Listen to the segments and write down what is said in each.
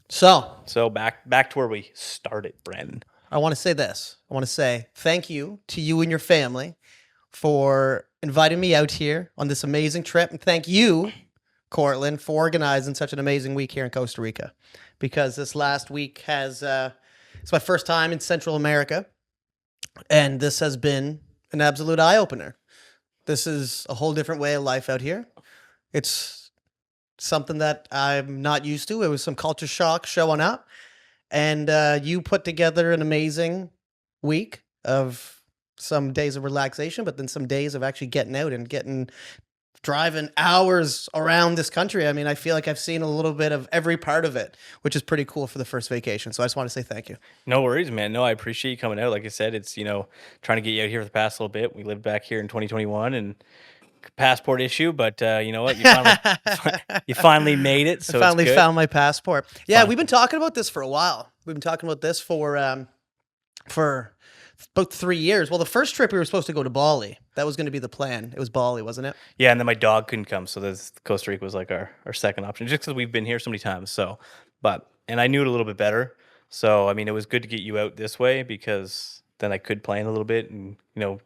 So back to where we started, Brandon. I want to say this. I want to say thank you to you and your family for inviting me out here on this amazing trip. And thank you, Cortland, for organizing such an amazing week here in Costa Rica. Because this last week it's my first time in Central America. And this has been an absolute eye opener. This is a whole different way of life out here. It's something that I'm not used to. It was some culture shock showing up. And you put together an amazing week of some days of relaxation, but then some days of actually getting out and driving hours around this country. I mean, I feel like I've seen a little bit of every part of it, which is pretty cool for the first vacation. So I just want to say thank you. No worries, man. No, I appreciate you coming out. Like I said, it's, trying to get you out here for the past little bit. We lived back here in 2021 and passport issue, but you know what? You finally made it. So I finally it's good. found my passport. Yeah, Fine. we've been talking about this for a while. We've been talking about this for about 3 years. Well, the first trip we were supposed to go to Bali. That was going to be the plan. It was Bali, wasn't it? Yeah, and then my dog couldn't come, so Costa Rica was like our second option, just because we've been here so many times. So, and I knew it a little bit better. So, I mean, it was good to get you out this way because then I could plan a little bit and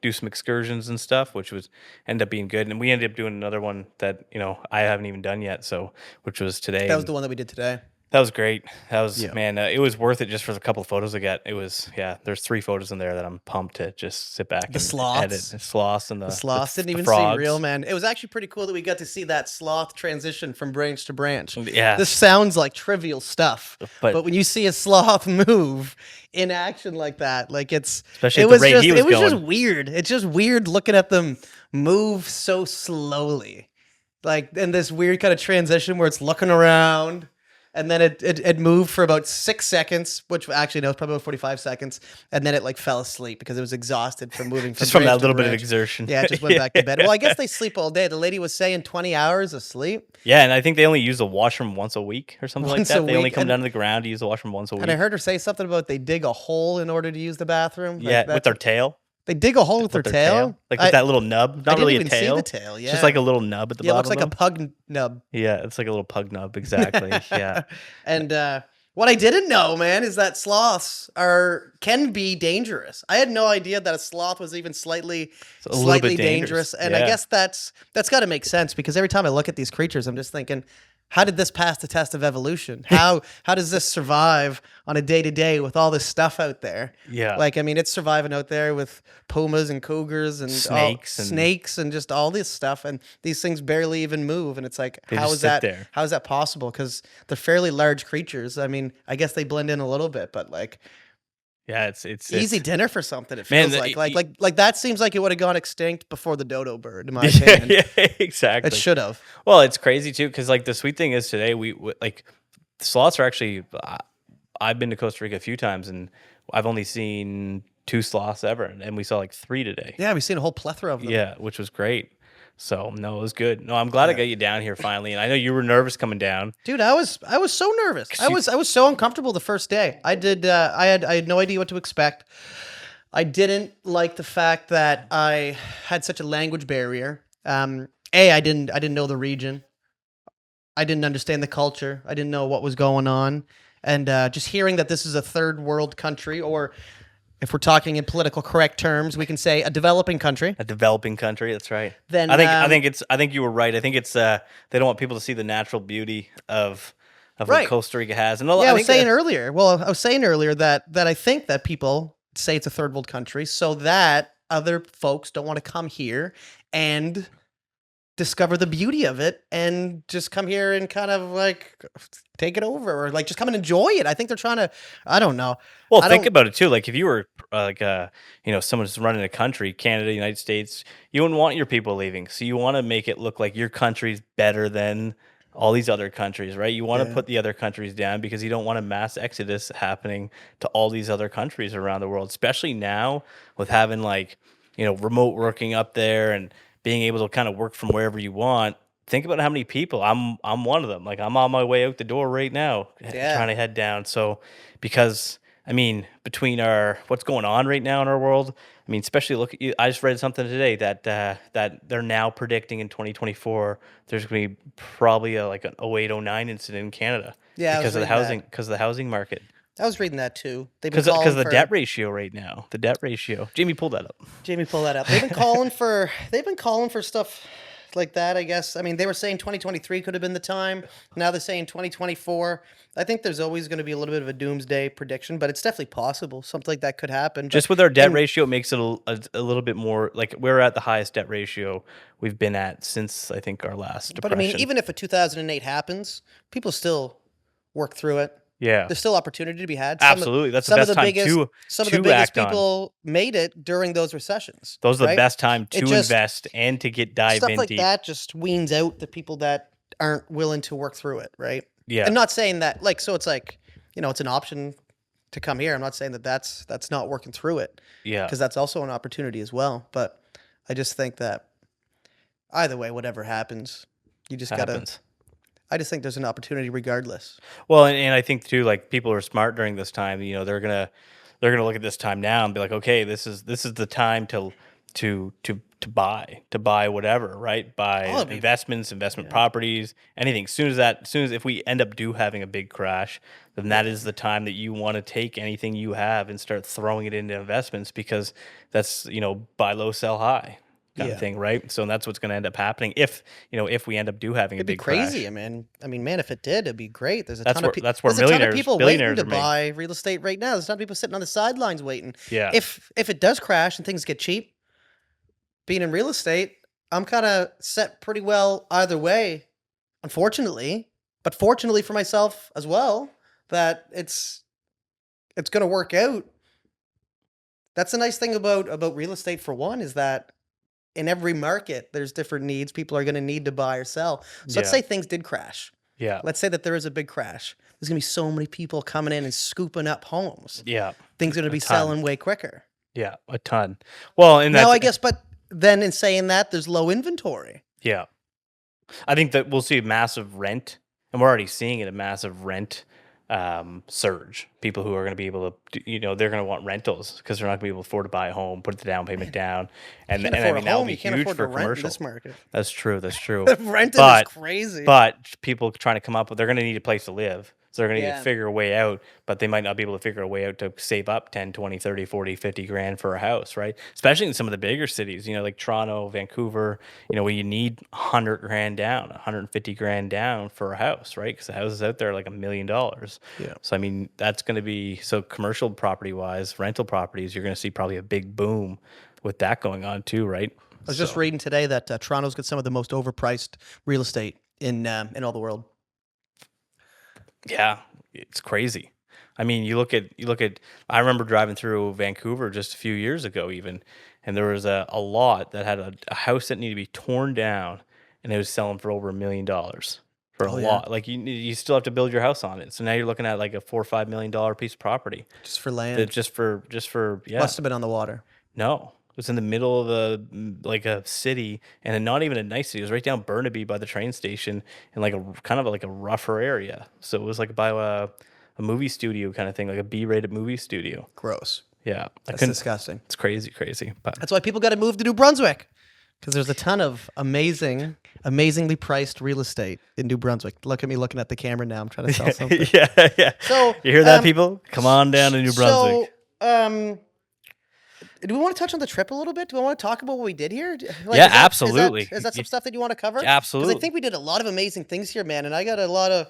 do some excursions and stuff, which was ended up being good. And we ended up doing another one that I haven't even done yet. So, which was today. That was the one that we did today. That was great. That was, man, it was worth it just for the couple of photos I got. It was, there's 3 photos in there that I'm pumped to just sit back and edit. The sloths and the sloths didn't even frogs. seem real, man. It was actually pretty cool that we got to see that sloth transition from branch to branch. Yeah. This sounds like trivial stuff, but when you see a sloth move in action like that, like especially at the rate he was going. just weird. It's just weird looking at them move so slowly. Like in this weird kind of transition where it's looking around. And then it moved for about 6 seconds, which actually, no, it's probably about 45 seconds. And then it like fell asleep because it was exhausted from moving just from that little bit of exertion. Yeah, it just went back to bed. Well, I guess they sleep all day. The lady was saying 20 hours of sleep. Yeah, and I think they only use the washroom once a week or something like that. They only come down to the ground to use the washroom once a week. And I heard her say something about they dig a hole in order to use the bathroom. Yeah, with their tail. They dig a hole with their tail? Like with that little nub. Not really a tail. I didn't even see the tail, yeah. It's just like a little nub at the bottom. Yeah, it looks like a pug nub. Yeah, it's like a little pug nub, exactly. Yeah. And what I didn't know, man, is that sloths can be dangerous. I had no idea that a sloth was even slightly dangerous. And I guess that's got to make sense because every time I look at these creatures, I'm just thinking, how did this pass the test of evolution? How does this survive on a day-to-day with all this stuff out there? Yeah. Like, I mean, it's surviving out there with pumas and cougars and snakes and just all this stuff. And these things barely even move. And it's like, how is that possible? Because they're fairly large creatures. I mean, I guess they blend in a little bit, but like... Yeah, it's easy dinner for something. It feels like that seems like it would have gone extinct before the dodo bird, in my opinion. Yeah, exactly. It should have. Well, it's crazy too because like the sweet thing is today we like sloths are actually. I've been to Costa Rica a few times and I've only seen 2 sloths ever, and we saw like 3 today. Yeah, we've seen a whole plethora of them. Yeah, which was great. So no, it was good. No, I'm glad I got you down here finally, and I know you were nervous coming down. Dude, I was so nervous. I was so uncomfortable the first day. I had no idea what to expect. I didn't like the fact that I had such a language barrier. I didn't know the region. I didn't understand the culture. I didn't know what was going on, and just hearing that this is a third world country, or if we're talking in political correct terms, we can say a developing country. A developing country, that's right. Then I think you were right. I think it's they don't want people to see the natural beauty of what Costa Rica has. And I was saying earlier that I think that people say it's a third world country so that other folks don't want to come here and discover the beauty of it and just come here and kind of like take it over or like just come and enjoy it. I think they're trying to, I don't know. Well, think about it too. Like if you were someone who's running a country, Canada, United States, you wouldn't want your people leaving. So you want to make it look like your country's better than all these other countries, right? You want to put the other countries down because you don't want a mass exodus happening to all these other countries around the world, especially now with having remote working up there and being able to kind of work from wherever you want. Think about how many people. I'm one of them. Like I'm on my way out the door right now, trying to head down. So because I mean, between what's going on right now in our world, I mean, especially I just read something today that they're now predicting in 2024 there's going to be probably an 08-09 incident in Canada. Yeah, I was reading that. because of the housing market. I was reading that too. They've been Because calling the for debt ratio right now, the debt ratio. Jamie, pull that up. Jamie. Pull that up. They've been calling for stuff like that. I guess. I mean, they were saying 2023 could have been the time. Now they're saying 2024. I think there's always going to be a little bit of a doomsday prediction, but it's definitely possible. Something like that could happen. But Just with our debt and ratio, it makes it a little bit more like we're at the highest debt ratio we've been at since I think our last but I mean, depression. even if a 2008 happens, people still work through it. Yeah, There's still opportunity to be had. absolutely. That's the Some of best the time biggest some of the to biggest act on. people made it during those recessions. Those are the right? best time It to just invest and to dive stuff in like deep. that just weans out the people that aren't willing to work through it, right? Yeah, I'm not saying that so it's like, it's an option to come here. I'm not saying that that's not working through it, yeah, because that's also an opportunity as well. But I just think that either way, whatever happens, you just gotta. happens. I just think there's an opportunity regardless. Well, and I think too, like people are smart during this time. You know, they're gonna look at this time now and be like, okay, this is the time to buy whatever, right? Buy All of it. investments, investment Yeah. properties, anything. As soon as if we end up having a big crash, then that is the time that you want to take anything you have and start throwing it into investments, because that's buy low, sell high kind Yeah. of thing, right? So that's what's going to end up happening if we end up having a It'd be big crazy. crash. I mean, man, if it did, it'd be great. There's a That's ton where of that's where there's a ton of millionaires, people waiting billionaires to are made. buy real estate right now. There's a ton of people sitting on the sidelines waiting. Yeah. If it does crash and things get cheap, being in real estate, I'm kind of set pretty well either way, unfortunately. But fortunately for myself as well, that it's going to work out. That's the nice thing about real estate, for one, is that in every market, there's different needs. People are going to need to buy or sell. So let's Yeah. say things did crash. Yeah. Let's say that there is a big crash. There's going to be so many people coming in and scooping up homes. Yeah. Things are going to be ton. selling way quicker. Yeah, a ton. Well, and Now, that's I guess, but then in saying that, there's low inventory. yeah. I think that we'll see a massive rent, and we're already seeing it, a massive rent surge. People who are going to be able to, they're going to want rentals because they're not going to be able to afford to buy a home, put the down payment down, and You can't I afford mean a that'll home. be You can't huge afford for to rent in commercial. this market. That's true. That's true. Renting But is crazy. But people trying to come up with, they're going to need a place to live. So they're going to need Yeah. to figure a way out, but they might not be able to figure a way out to save up 10, 20, 30, 40, 50 grand for a house, right? Especially in some of the bigger cities, like Toronto, Vancouver, where you need 100 grand down, 150 grand down for a house, right? Because the houses out there are like $1 million. Yeah. So, I mean, that's going to be, so commercial property wise, rental properties, you're going to see probably a big boom with that going on too, right? I was just reading today that Toronto's got some of the most overpriced real estate in all the world. Yeah, it's crazy. I mean, you look at I remember driving through Vancouver just a few years ago even, and there was a lot that had a house that needed to be torn down, and it was selling for over $1 million for a Oh, yeah. lot. Like you still have to build your house on it. So now you're looking at like a $4 or $5 million piece of property. Just for land. That just for yeah. Must have been on the water. No. It was in the middle of a city, and then not even a nice city. It was right down Burnaby by the train station, in like a kind of like a rougher area. So it was like by a movie studio kind of thing, like a B-rated movie studio. Gross. Yeah, That's disgusting. It's crazy. But That's why people got to move to New Brunswick, because there's a ton of amazingly priced real estate in New Brunswick. Look at me looking at the camera now. I'm trying to sell something. yeah. So You hear that, people? Come on down to New Brunswick. So, do we want to touch on the trip a little bit? Do we want to talk about what we did here? Yeah, absolutely. Is that some stuff that you want to cover? Absolutely. Because I think we did a lot of amazing things here, man. And I got a lot of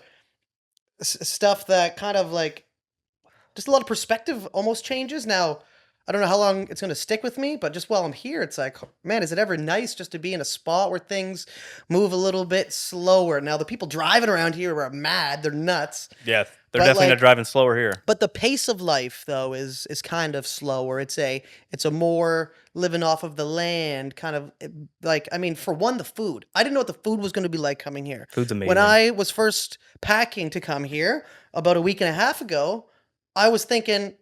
stuff that kind of like, just a lot of perspective almost changes. Now, I don't know how long it's going to stick with me, but just while I'm here, it's like, man, is it ever nice just to be in a spot where things move a little bit slower? Now, the people driving around here are mad. They're nuts. Yeah, they're But, definitely like, not driving slower here. But the pace of life, though, is kind of slower. It's a more living off of the land kind of, like, I mean, for one, the food. I didn't know what the food was going to be like coming here. Food's amazing. When I was first packing to come here about a week and a half ago, I was thinking,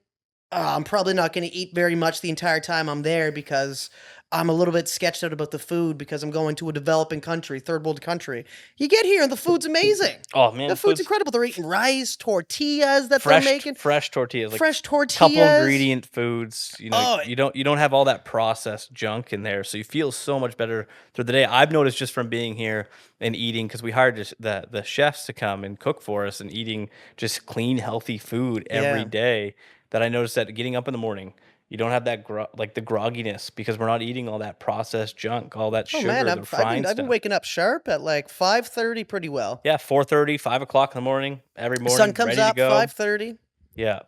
I'm probably not going to eat very much the entire time I'm there, because I'm a little bit sketched out about the food because I'm going to a developing country, third world country. You get here and the food's amazing. Oh man, The food's incredible. They're eating rice, tortillas that they're making, fresh tortillas, like fresh couple tortillas. ingredient foods. You know, Oh. you don't have all that processed junk in there, so you feel so much better through the day. I've noticed just from being here and eating, because we hired the chefs to come and cook for us, and eating just clean, healthy food every Yeah. day, that I noticed that getting up in the morning, you don't have that like the grogginess, because we're not eating all that processed junk, all that Oh sugar, man, the I've refined been stuff. waking up sharp at like 5:30 pretty well. Yeah, 4:30, 5 o'clock in the morning, every The morning, sun comes ready to up go. 5:30. Yeah.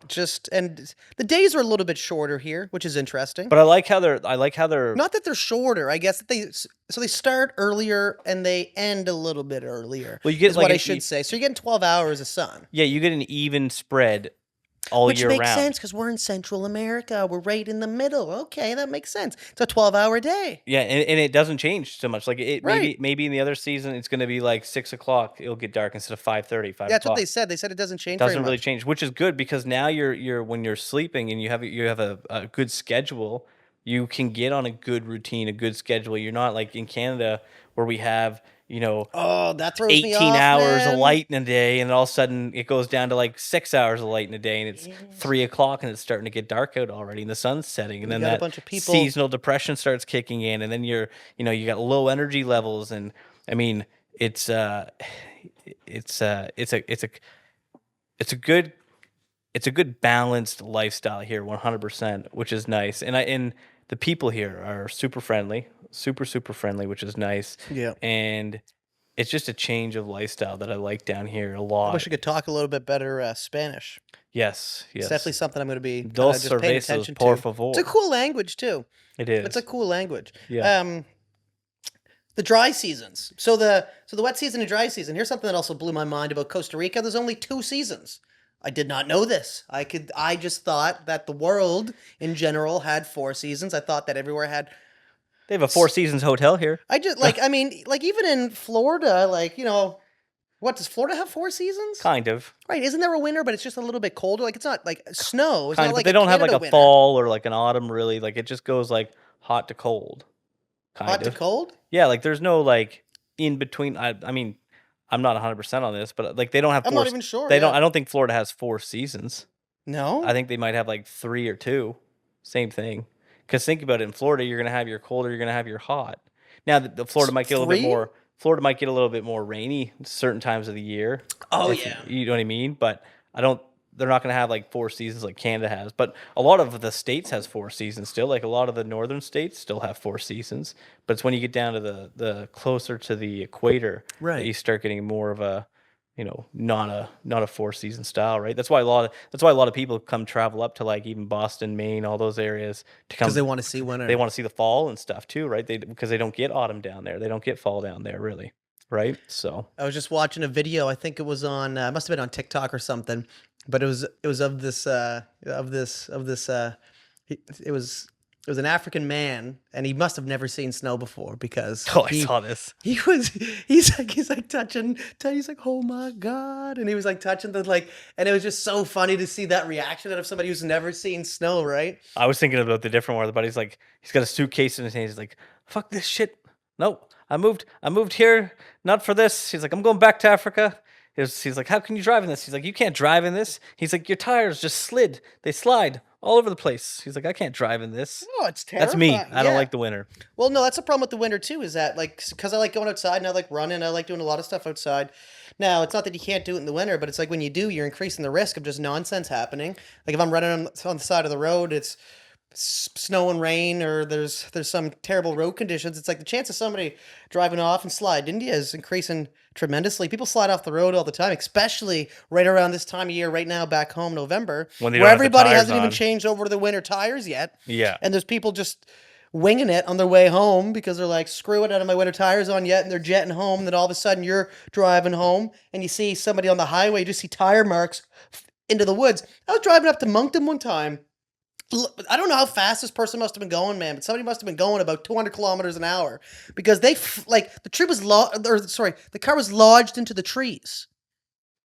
And the days are a little bit shorter here, which is interesting. But I like how they're Not that they're shorter, I guess that they start earlier and they end a little bit earlier. well, you get Is like what I an should say. So you're getting 12 hours of sun, yeah, you get an even spread all which year makes round. sense because we're in Central America. We're right in the middle. Okay, that makes sense. It's a 12-hour day. Yeah, and it doesn't change so much. Like it Right. maybe in the other season it's gonna be like 6 o'clock. It'll get dark instead of 5:30, five That's what o'clock. they said. They said it doesn't change very Doesn't really much. change, which is good, because now you're when you're sleeping and you have a good schedule, you can get on a good routine, a good schedule. You're not like in Canada where we have, Oh, that throws me 18 off, hours of man. light in a day, and then all of a sudden it goes down to like 6 hours of light in a day, and it's 3 o'clock and it's starting to get dark out already and the sun's setting, and You then got a that bunch of people. seasonal depression starts kicking in, and then you got low energy levels. And I mean, it's a good balanced lifestyle here, 100%, which is nice. And the people here are super friendly, super friendly, which is nice. Yeah. And it's just a change of lifestyle that I like down here a I lot. wish I could talk a little bit better Spanish. Yes, It's definitely yes. something I'm going to be kinda Dos just paying cervezas, attention por to. favor. It's a cool language too. It is. It's a cool language. Yeah. The dry seasons. So the wet season and dry season. Here's something that also blew my mind about Costa Rica. There's only 2 seasons. I did not know this. I just thought that the world in general had 4 seasons. I thought that everywhere had. They have a Four Seasons hotel here. I just I mean, like even in Florida, what does Florida have 4 seasons? Kind of. Right? Isn't there a winter, but it's just a little bit colder? Like it's not like snow. It's Kind not of, like but they don't have like Canada a winter. fall or like an autumn, really. Like it just goes like hot to cold. Kind Hot to of. cold. Yeah, like there's no like in between. I mean, I'm not 100% on this, but like they don't have I'm four. not even sure. They don't. yeah. I don't think Florida has 4 seasons. No. I think they might have like 3 or 2. Same thing. Because think about it, in Florida, you're gonna have your cold or you're gonna have your hot. Now, the Florida might get a little bit 3? more. Florida might get a little bit more rainy certain times of the year. Oh if yeah. you know what I mean. But I don't. They're not gonna have like 4 seasons like Canada has. But a lot of the states has 4 seasons still. Like a lot of the northern states still have 4 seasons. But it's when you get down to the closer to the equator that Right. you start getting more of a not a 4 season style, right? That's why a lot of people come travel up to like even Boston, Maine, all those areas to come. Because they want to see winter. They want to see the fall and stuff too, right? Because they don't get autumn down there. They don't get fall down there, really, right? So I was just watching a video. I think it was on. Must have been on TikTok or something. But it was of this. It was an African man, and he must have never seen snow before because I saw this. he's like touching. He's like, oh my god, and he was like touching and it was just so funny to see that reaction out of somebody who's never seen snow, right? I was thinking about the different one. The buddy's like, he's got a suitcase in his hand. He's like, fuck this shit. No, I moved here not for this. He's like, I'm going back to Africa. He's like, how can you drive in this? He's like, you can't drive in this. He's like, your tires just slid. They slide all over the place. He's like, I can't drive in this. Oh, it's terrifying. That's me. I don't Yeah. like the winter. Well, no, that's the problem with the winter too. Is that because I like going outside and I like running. I like doing a lot of stuff outside. Now, it's not that you can't do it in the winter, but it's like when you do, you're increasing the risk of just nonsense happening. Like if I'm running on the side of the road, it's snow and rain, or there's some terrible road conditions. It's like the chance of somebody driving off and slide India is increasing tremendously. People slide off the road all the time, especially right around this time of year right now back home, November, When they where don't have the everybody tires hasn't even on. changed over to the winter tires yet. Yeah. And there's people just winging it on their way home because they're like, screw it, I don't have my winter tires on yet, and they're jetting home. And then all of a sudden you're driving home and you see somebody on the highway, you just see tire marks into the woods. I was driving up to Moncton one time. I don't know how fast this person must have been going, man, but somebody must have been going about 200 kilometers an hour because the tree was the car was lodged into the trees.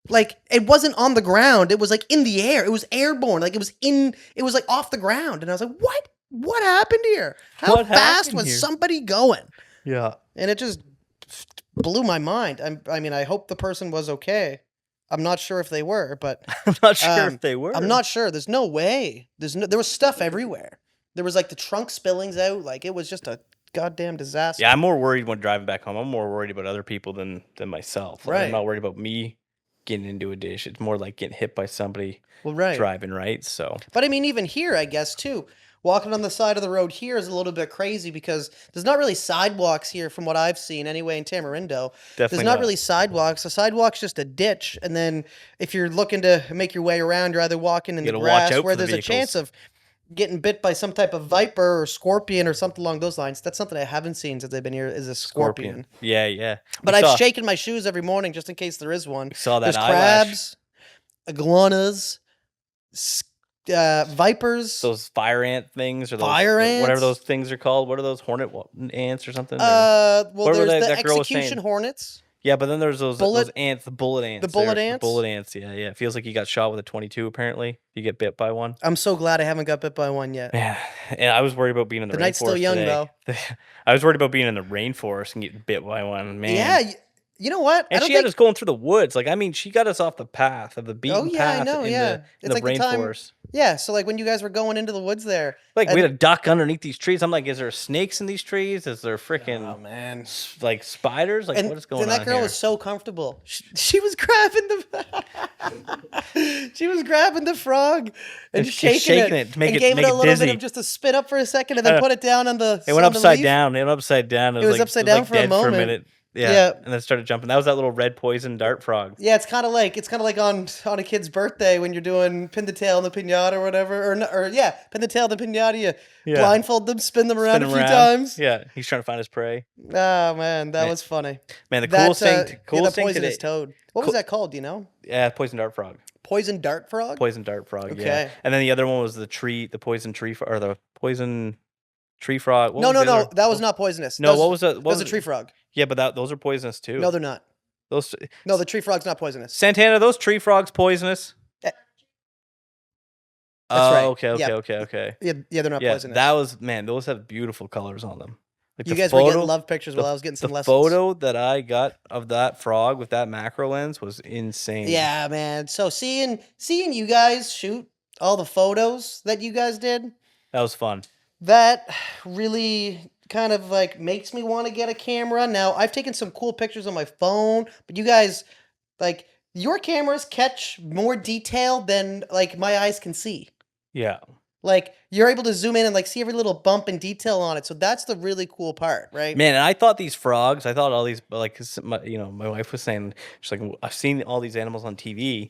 Like it wasn't on the ground. It was like in the air. It was airborne. Like it was like off the ground. And I was like, what? what happened here? How What fast happened was here? somebody going? Yeah. And it just blew my mind. I mean, I hope the person was okay. I'm not sure if they were, but I'm not sure if they were. I'm not sure. There's no way. There was stuff everywhere. There was like the trunk spillings out. Like it was just a goddamn disaster. Yeah, I'm more worried when driving back home. I'm more worried about other people than myself. Like, I'm Right. not worried about me getting into a dish. It's more like getting hit by somebody Well, right. driving, right? So But I mean, even here, I guess too. Walking on the side of the road here is a little bit crazy because there's not really sidewalks here, from what I've seen anyway. In Tamarindo, definitely there's not really sidewalks. A sidewalk's just a ditch, and then if you're looking to make your way around, you're either walking in the gotta watch grass out where for the there's a chance of getting bit by some type of viper or scorpion or something along those lines. That's something I haven't seen since I've been here. Is a scorpion. Yeah, yeah. But I've shaken my shoes every morning just in case there is one. Saw that There's eyelash. crabs, iguanas, vipers. Those fire ant things, or those, Fire whatever ants? those things are called. What are those, hornet ants or something? Well, what were there's the that girl was execution saying? hornets. Yeah, but then there's those Bullet- ants, the bullet ants. The bullet there. ants? The bullet ants. Yeah, yeah. It feels like you got shot with a 22. Apparently, you get bit by one. I'm so glad I haven't got bit by one yet. Yeah, and I was worried about being in the rainforest. The night's still young, today. though. I was worried about being in the rainforest and getting bit by one. Man, Yeah, you know what? and she had us going through the woods. Like, I mean, she got us off the path of the beaten path. I know. in Yeah, the, it's in the like the time. rainforest. Yeah, so like when you guys were going into the woods there, Like, we had a duck underneath these trees. I'm like, is there snakes in these trees? Is there freaking oh man, like spiders? Like, and, what is going and on that girl here? was so comfortable. She was grabbing the, she was grabbing the frog and And shaking it to make and it gave make it a it little dizzy. bit of just a spit up for a second and then put it down on the. It went on the upside leaf. down. It went upside down. It was upside down for a dead moment. For a minute. Yeah. Yeah. And then started jumping. That was that little red poison dart frog. Yeah, it's kind of like on a kid's birthday when you're doing pin the tail in the pinata or whatever, pin the tail in the pinata. You Yeah. blindfold them, spin them around Spin a him few around. times. Yeah. He's trying to find his prey. Oh man, that Man. was funny. Man, the That, coolest thing, the coolest thing poisonous today. toad. What was that called? Do you know? Yeah, poison dart frog. Poison dart frog. Poison dart frog. Yeah. Okay. And then the other one was the poison tree, or the poison tree frog. What No, was no, the no. other- That was not poisonous. No, That what was that? That was a tree frog. Yeah, but those are poisonous too. No, they're not. Those No, the tree frog's not poisonous. Santana, those tree frogs poisonous? Eh, Oh, right. okay, Yep. okay. Yeah, they're not Yeah, poisonous. that was, man. Those have beautiful colors on them. Like you the guys were photo, getting love pictures while I was getting some the lessons. photo that I got of that frog with that macro lens was insane. Yeah, man. So seeing you guys shoot all the photos that you guys did, that was fun. that really kind of like makes me want to get a camera. Now, I've taken some cool pictures on my phone, but you guys, like, your cameras catch more detail than like my eyes can see. Yeah, Like, you're able to zoom in and like see every little bump and detail on it. So that's the really cool part, right? man. And I thought these frogs. I thought all these, like, 'cause my wife was saying, she's like, I've seen all these animals on TV,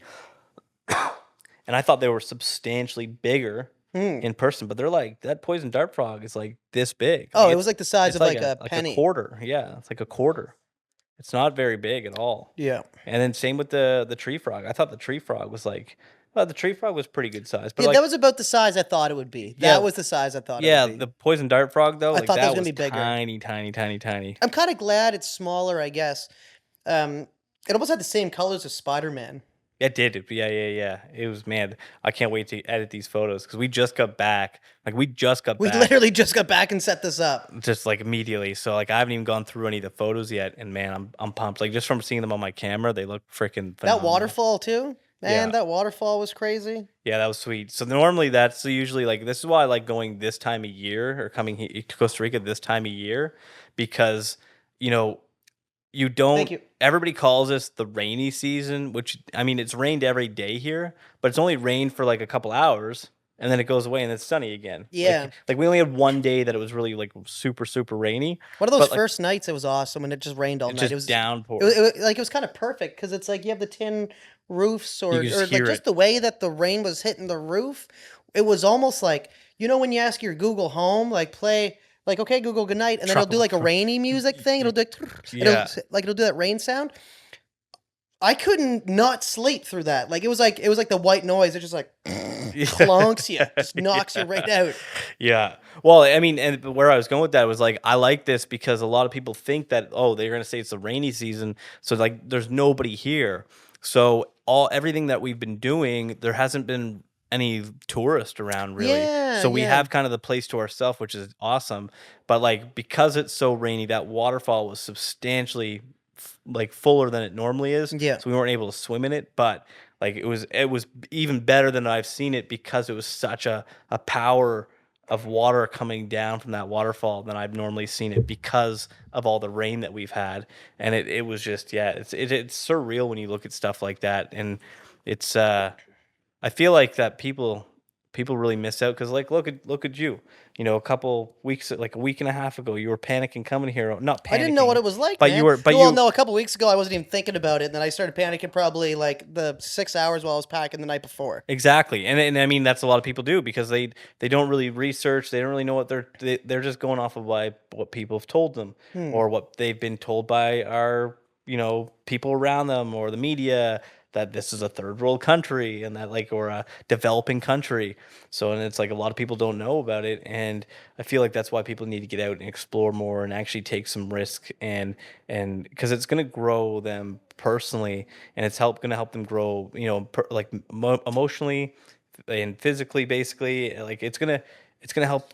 and I thought they were substantially bigger in person, but they're like, that poison dart frog is like this big. Oh, Like, it was like the size it's of like a penny. a quarter. Yeah, it's like a quarter. It's not very big at all. Yeah. And then same with the tree frog. I thought the tree frog was like, well, the tree frog was pretty good size. But Yeah, like, that was about the size I thought it would be. Yeah. That was the size I thought yeah, it would be. the poison dart frog though, I like thought that that was gonna was be bigger. tiny, tiny, tiny, tiny. I'm kind of glad it's smaller, I guess. It almost had the same colors as Spider-Man. It did. Yeah. It was, man. I can't wait to edit these photos because we just got back. Like, we just got We back literally just got back and set this up. just like immediately. So like I haven't even gone through any of the photos yet, and man, I'm pumped. Like, just from seeing them on my camera, they look freaking That phenomenal. waterfall too, man. Yeah. That waterfall was crazy. Yeah, that was sweet. So normally that's usually like, this is why I like going this time of year, or coming to Costa Rica this time of year, because you don't. Thank you. Everybody calls this the rainy season, which, I mean, it's rained every day here, but it's only rained for like a couple hours, and then it goes away and it's sunny again. Yeah. Like we only had one day that it was really like super super rainy. One of those But, like, first nights, it was awesome, and it just rained all It night. just It was downpour. It was kind of perfect because it's like you have the tin roofs, or You just like hear just it. the way that the rain was hitting the roof. It was almost like, when you ask your Google Home, like play. Like, okay, Google, good night, and then it'll do like a rainy music thing. It'll do Yeah. it'll do that rain sound. I couldn't not sleep through that. Like it was like the white noise. It just like clunks you, just knocks you right out. Yeah. Well, I mean, and where I was going with that was like, I like this because a lot of people think that, oh, they're going to say it's the rainy season. So like there's nobody here. So everything that we've been doing, there hasn't been any tourist around really. Yeah, So we yeah. have kind of the place to ourselves, which is awesome. But like because it's so rainy, that waterfall was substantially like fuller than it normally is. Yeah. So we weren't able to swim in it, but like it was even better than I've seen it because it was such a power of water coming down from that waterfall than I've normally seen it because of all the rain that we've had. And it was just yeah, it's surreal when you look at stuff like that. And it's I feel like that people really miss out because like look at you. You know, a couple weeks like a week and a half ago, you were panicking coming here. Not I didn't know what panicking, it was like, but you man. were but Well, you no, a couple weeks ago I wasn't even thinking about it, and then I started panicking probably like the 6 hours while I was packing the night before. exactly. And I mean that's a lot of people do because they don't really research, they don't really know what they're just going off of what people have told them Hmm. or what they've been told by our, people around them or the media that this is a third world country and that like or a developing country. So and it's like a lot of people don't know about it and I feel like that's why people need to get out and explore more and actually take some risk and because it's going to grow them personally and it's going to help them grow, like emotionally and physically basically like it's going to help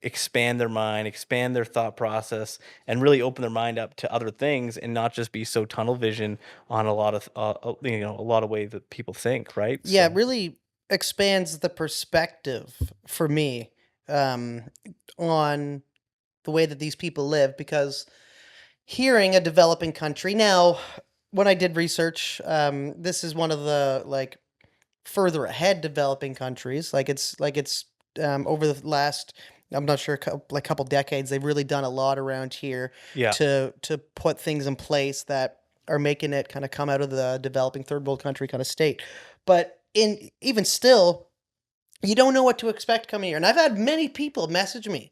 expand their mind, expand their thought process, and really open their mind up to other things, and not just be so tunnel vision on a lot of a lot of ways that people think. Right? Yeah, it So really expands the perspective for me um, on the way that these people live because hearing a developing country now, when I did research, this is one of the like further ahead developing countries. Like it's over the last, I'm not sure, like couple decades, they've really done a lot around here yeah, to put things in place that are making it kind of come out of the developing third world country kind of state. But in even still, you don't know what to expect coming here. And I've had many people message me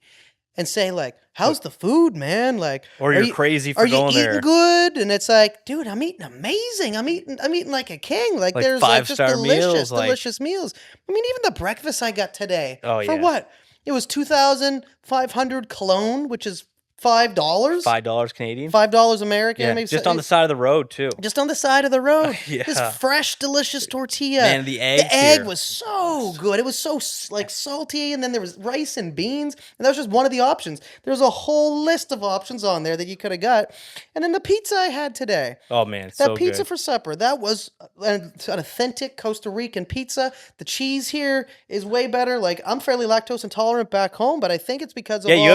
and say like, "How's the food, man? Like, or are you're you crazy are for you going eating there, good?" And it's like, "Dude, I'm eating amazing. I'm eating like a king. Like like there's like five just star meals, delicious, like delicious meals. I mean, even the breakfast I got today oh for yeah, what? It was 2,500 cologne, which is $5. $5 Canadian, $5 American, yeah, maybe just on the side of the road too. just on the side of the road. This Yeah, fresh, delicious tortilla. man, the The eggs egg here. was so good. It was so like salty, and then there was rice and beans, and that was just one of the options. There was a whole list of options on there that you could have got. And then the pizza I had today. Oh man, That so pizza good. for supper, that was an authentic Costa Rican pizza. The cheese here is way better. Like I'm fairly lactose intolerant back home, but I think it's because Yeah, of all. you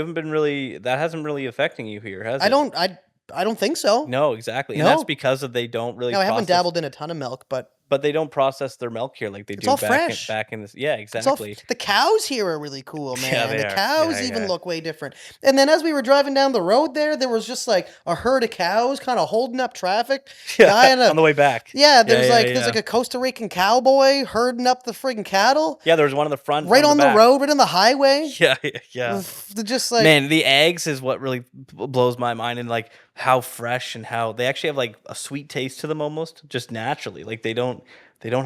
haven't been really that hasn't really affecting you here, has I it? don't I I don't think so. No, exactly, and that's No. because of they don't really No, I haven't process dabbled in a ton of milk, but but they don't process their milk here like they it's do all back in fresh. back in this yeah, It's all exactly. the cows here are really cool, Yeah, man. they The are. Yeah, cows even yeah. look way different. And then as we were driving down the road there was just like a herd of cows kind of holding up traffic. Yeah, Guy in on a the way back. yeah, Yeah, yeah, there's yeah. like a Costa Rican cowboy herding up the friggin' cattle Yeah, there was one in the front, right one in the on the back. road, right on the highway. Yeah, yeah, yeah. They're just like Man, the eggs is what really blows my mind and, like, how fresh and how they actually have, like, a sweet taste to them almost, just naturally, like, they don't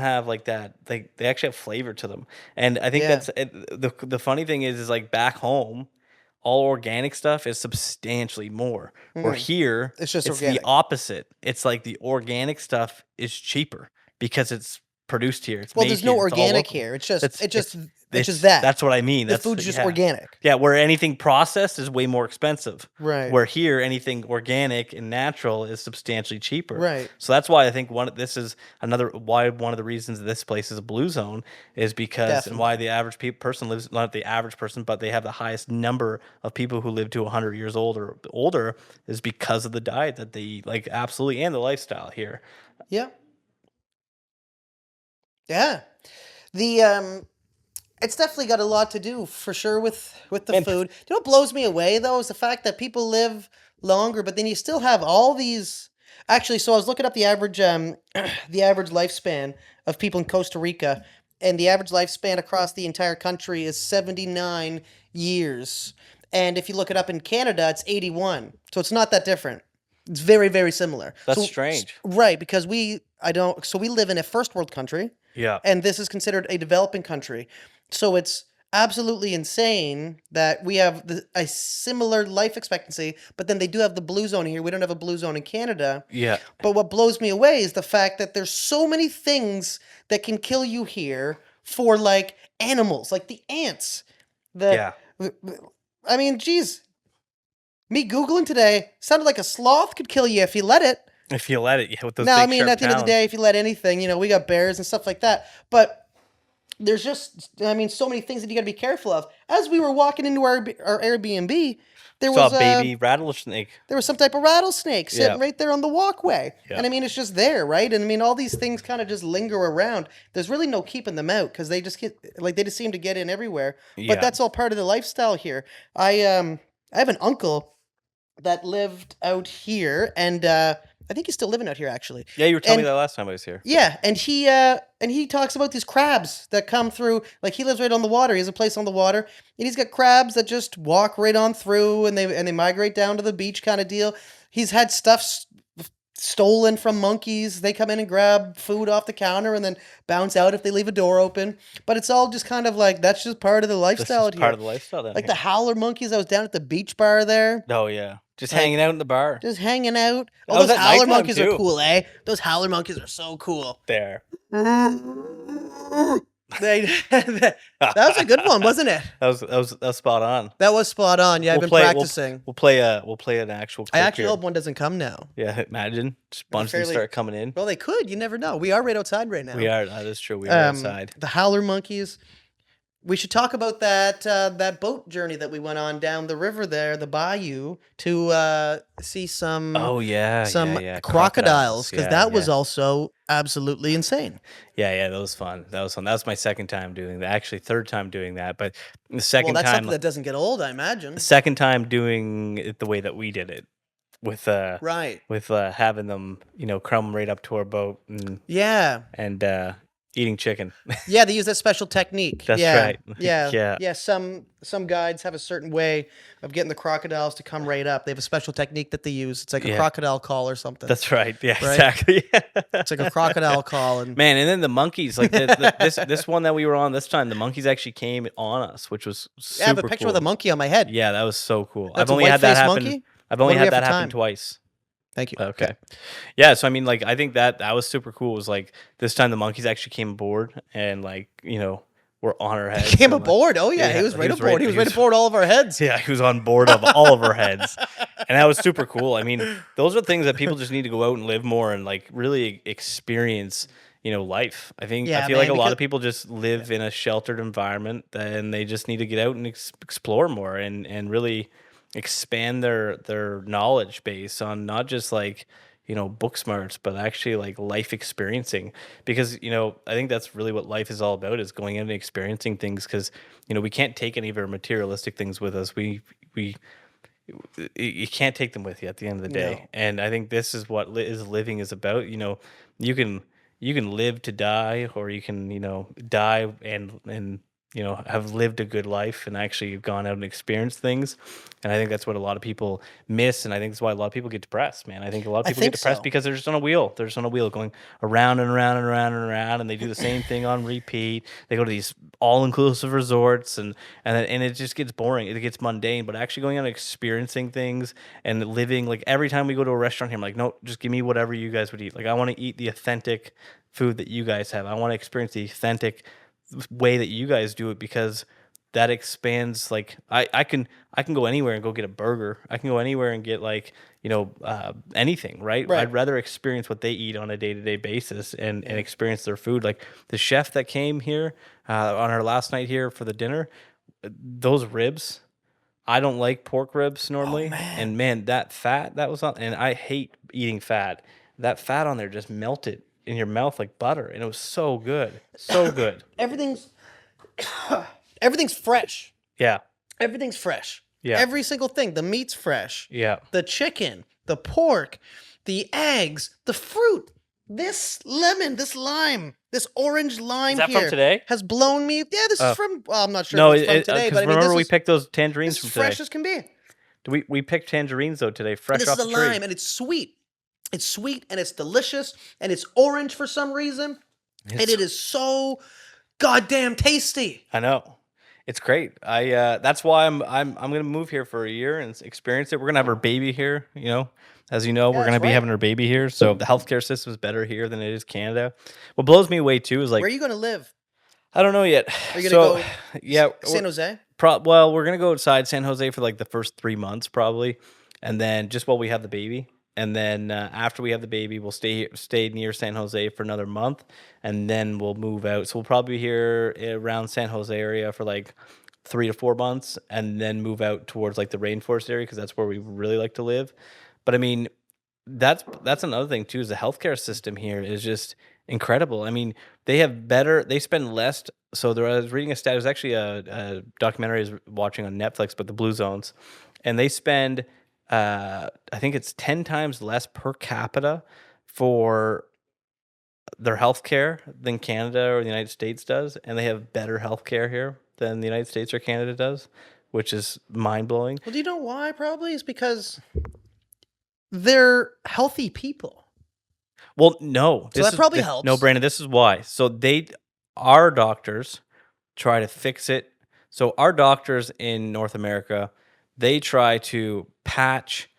have, like, that they actually have flavor to them, and I think yeah. that's the funny thing is, like, back home, all organic stuff is substantially more, where Mm, here, it's just it's the organic. opposite. It's like the organic stuff is cheaper because it's produced here, it's Well, made there's no here, it's all organic local. here. It's just That's it's just it's that. that's what I mean, The that's food's just yeah. organic. Yeah, where anything processed is way more expensive. Right. Where here, anything organic and natural is substantially cheaper. Right. So that's why I think this is one of the reasons this place is a blue zone is because and why Definitely. the average person lives not the average person, but they have the highest number of people who live to 100 years old or older is because of the diet that they eat, like absolutely, and the lifestyle here. Yeah. Yeah. The it's definitely got a lot to do for sure with the And food. You know what blows me away though is the fact that people live longer, but then you still have all these. Actually, so I was looking up the average the average lifespan of people in Costa Rica, and the average lifespan across the entire country is 79 years. And if you look it up in Canada, it's 81. So it's not that different. It's very, very similar. that's So strange. right, because we live in a first world country Yeah. and this is considered a developing country. So it's absolutely insane that we have a similar life expectancy, but then they do have the blue zone here. We don't have a blue zone in Canada. Yeah. But what blows me away is the fact that there's so many things that can kill you here for like animals, like the ants. Yeah. I mean, geez, me Googling today sounded like a sloth could kill you if you let it. If you let it, yeah, with those Now, big I mean, sharp at the end of the talons. day, if you let anything, we got bears and stuff like that. But there's just, I mean, so many things that you got to be careful of. As we were walking into our Airbnb, there Saw was a baby rattlesnake. there was some type of rattlesnake sitting Yeah. right there on the walkway. Yeah. And I mean, it's just there, right? And I mean, all these things kind of just linger around. There's really no keeping them out because they just they just seem to get in everywhere. Yeah. But that's all part of the lifestyle here. I have an uncle that lived out here, and I think he's still living out here actually. Yeah, you were telling me And- that last time I was here. Yeah, and he talks about these crabs that come through. Like he lives right on the water. He has a place on the water, and he's got crabs that just walk right on through, and they migrate down to the beach kind of deal. He's had stuff stolen from monkeys. They come in and grab food off the counter and then bounce out if they leave a door open. But it's all just kind of like that's just part of the This lifestyle is out part here. of the lifestyle down Like here. the howler monkeys. I was down at the beach bar there. Oh yeah, just Like- hanging out in the bar. Just hanging out. That Oh, was those at howler nighttime, monkeys are too. cool, eh? Those howler monkeys are so cool. There. That was a good one, wasn't it? That was spot on. That was spot on. Yeah, I've We'll been play- we'll- practicing. We'll play an actual. I clip actually here. hope one doesn't come now. Yeah, imagine just bunch of them fairly- start coming in. Well, they could. You never know. We are right outside right now. We are. That is true. We are outside. The howler monkeys. We should talk about that boat journey that we went on down the river there, the bayou, to see some Oh yeah, some yeah. crocodiles because Yeah, that was yeah. also absolutely insane. Yeah, that was fun. That was fun. That was my second time doing that. Actually, third time doing that. But the second Well, that's time, something that doesn't get old, I imagine. the second time doing it the way that we did it, with Right. having them, crumb right up to our boat Yeah. and eating chicken. Yeah, they use that special technique. That's yeah. right. Yeah. Yeah. Yeah. Some guides have a certain way of getting the crocodiles to come right up. They have a special technique that they use. It's like a Yeah. crocodile call or something. That's right. Yeah, Right? exactly. It's like a crocodile call, and Man, and then the monkeys, like this one that we were on this time, the monkeys actually came on us, which was super I have a picture cool. with a monkey on my head. Yeah, that was so cool. That's I've a only had that white-faced happen. monkey? I've only What do we had have that for happen time? twice. Thank you. Okay. Yeah, so I mean, like, I think that was super cool. It was like this time the monkeys actually came aboard and were on our heads. Came and, like- aboard. Oh yeah, Yeah, he was he right was aboard. right- He was he right was- aboard all of our heads. Yeah, he was on board of all of our heads, and that was super cool. I mean, those are things that people just need to go out and live more and like really experience. Life. I think Yeah, I feel like man, a lot because- of people just live in a sheltered environment, and they just need to get out and explore more and really expand their knowledge base on not just like book smarts, but actually like life experiencing, because I think that's really what life is all about, is going out and experiencing things, because we can't take any of our materialistic things with us. You can't take them with you at the end of the day. No. And I think this is what living is about. You can live to die, or you can die and have lived a good life and actually gone out and experienced things. And I think that's what a lot of people miss, and I think that's why a lot of people get depressed, man. I think a lot of I people get think depressed so. because they're just on a wheel. They're just on a wheel going around and around and around and around, and they do the same thing on repeat. They go to these all-inclusive resorts, and it just gets boring. It gets mundane. But actually going out and experiencing things and living, like every time we go to a restaurant here, I'm like, no, just give me whatever you guys would eat. Like I want to eat the authentic food that you guys have. I want to experience the authentic way that you guys do it, because that expands. Like I can go anywhere and go get a burger. I can go anywhere and get anything, right? Right. I'd rather experience what they eat on a day-to-day basis and experience their food. Like the chef that came here on our last night here for the dinner, those ribs, I don't like pork ribs normally. And man, that fat that was on, and I hate eating fat. That fat on there just melted in your mouth like butter, and it was so good. So good. Everything's fresh. Yeah. Everything's fresh. Yeah. Every single thing. The meat's fresh. Yeah. The chicken, the pork, the eggs, the fruit. This lemon, this lime, this orange lime Is that here from today? has blown me. Yeah, this is from. Well, I'm not sure No, if it's from today, but I mean, remember this we is, picked those tangerines this from is today. fresh as can be. We picked tangerines though today, fresh This off is the a tree. lime, and it's sweet. It's sweet, and it's delicious, and it's orange for some reason, and it is so goddamn tasty. I know. It's great. That's why I'm gonna move here for a year and experience it. We're gonna have our baby here, As you know, we're gonna that's be right. having our baby here. So the healthcare system is better here than it is Canada. What blows me away too is like Where are you going to live? I don't know yet. Are you gonna So, go yeah, San Jose? well, we're gonna go outside San Jose for like the first 3 months probably, and then just while we have the baby, and then after we have the baby, we'll stay near San Jose for another month, and then we'll move out. So we'll probably be here around San Jose area for like 3 to 4 months, and then move out towards like the rainforest area because that's where we really like to live. But I mean, that's another thing too, is the healthcare system here is just incredible. I mean, they spend less. So I was reading a stat. It was actually a documentary I was watching on Netflix, but the Blue Zones, and they spend I think it's 10 times less per capita for their healthcare than Canada or the United States does, and they have better healthcare here than the United States or Canada does, which is mind blowing. Well, do you know why? Probably is because they're healthy people. Well, no. So that probably No, helps. Brandon, this is why. So our doctors try to fix it. So our doctors in North America, they try to patch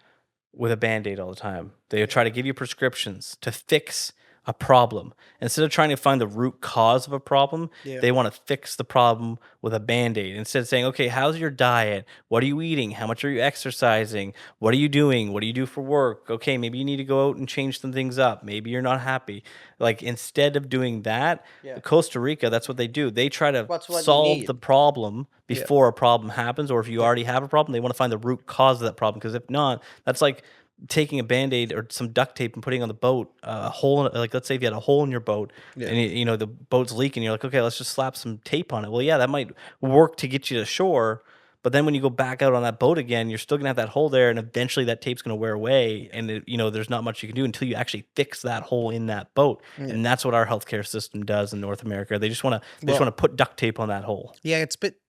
with a Band-Aid all the time. They try to give you prescriptions to fix a problem. Instead of trying to find the root cause of a problem, Yeah. they want to fix the problem with a Band-Aid. Instead of saying, okay, how's your diet? What are you eating? How much are you exercising? What are you doing? What do you do for work? Okay, maybe you need to go out and change some things up. Maybe you're not happy. Like, instead of doing that, Yeah. Costa Rica, that's what they do. They try to That's what you solve need. the problem before a problem happens, or if you already have a problem, they want to find the root cause of that problem. Because if not, that's like taking a Band-Aid or some duct tape and putting on the boat a hole like, let's say if you had a hole in your boat and you know the boat's leaking, you're like, okay, let's just slap some tape on it. Well, yeah, that might work to get you to shore, but then when you go back out on that boat again, you're still gonna have that hole there, and eventually that tape's gonna wear away, and there's not much you can do until you actually fix that hole in that boat. And that's what our healthcare system does in North America. They just want to put duct tape on that hole. Yeah,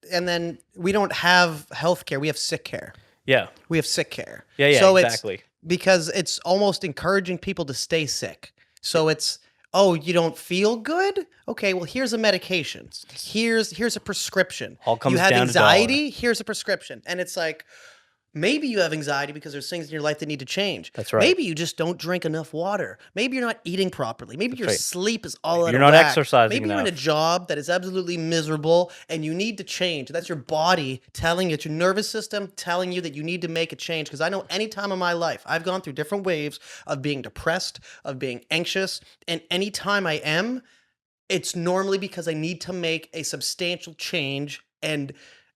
and then we don't have health care. We have sick care. Yeah, We have sick care. yeah, So exactly. Because it's almost encouraging people to stay sick. So it's, oh, you don't feel good? Okay, well, here's a medication. Here's a prescription. All comes you have down to dollar. anxiety? Here's a prescription. And it's like, maybe you have anxiety because there's things in your life that need to change. That's right. Maybe you just don't drink enough water. Maybe you're not eating properly. Maybe your right. sleep is all out You're of not whack. exercising Maybe you're in a enough. job that is absolutely miserable and you need to change. That's your body telling you, it's your nervous system telling you that you need to make a change. Because I know any time in my life, I've gone through different waves of being depressed, of being anxious, and any time I am, it's normally because I need to make a substantial change, and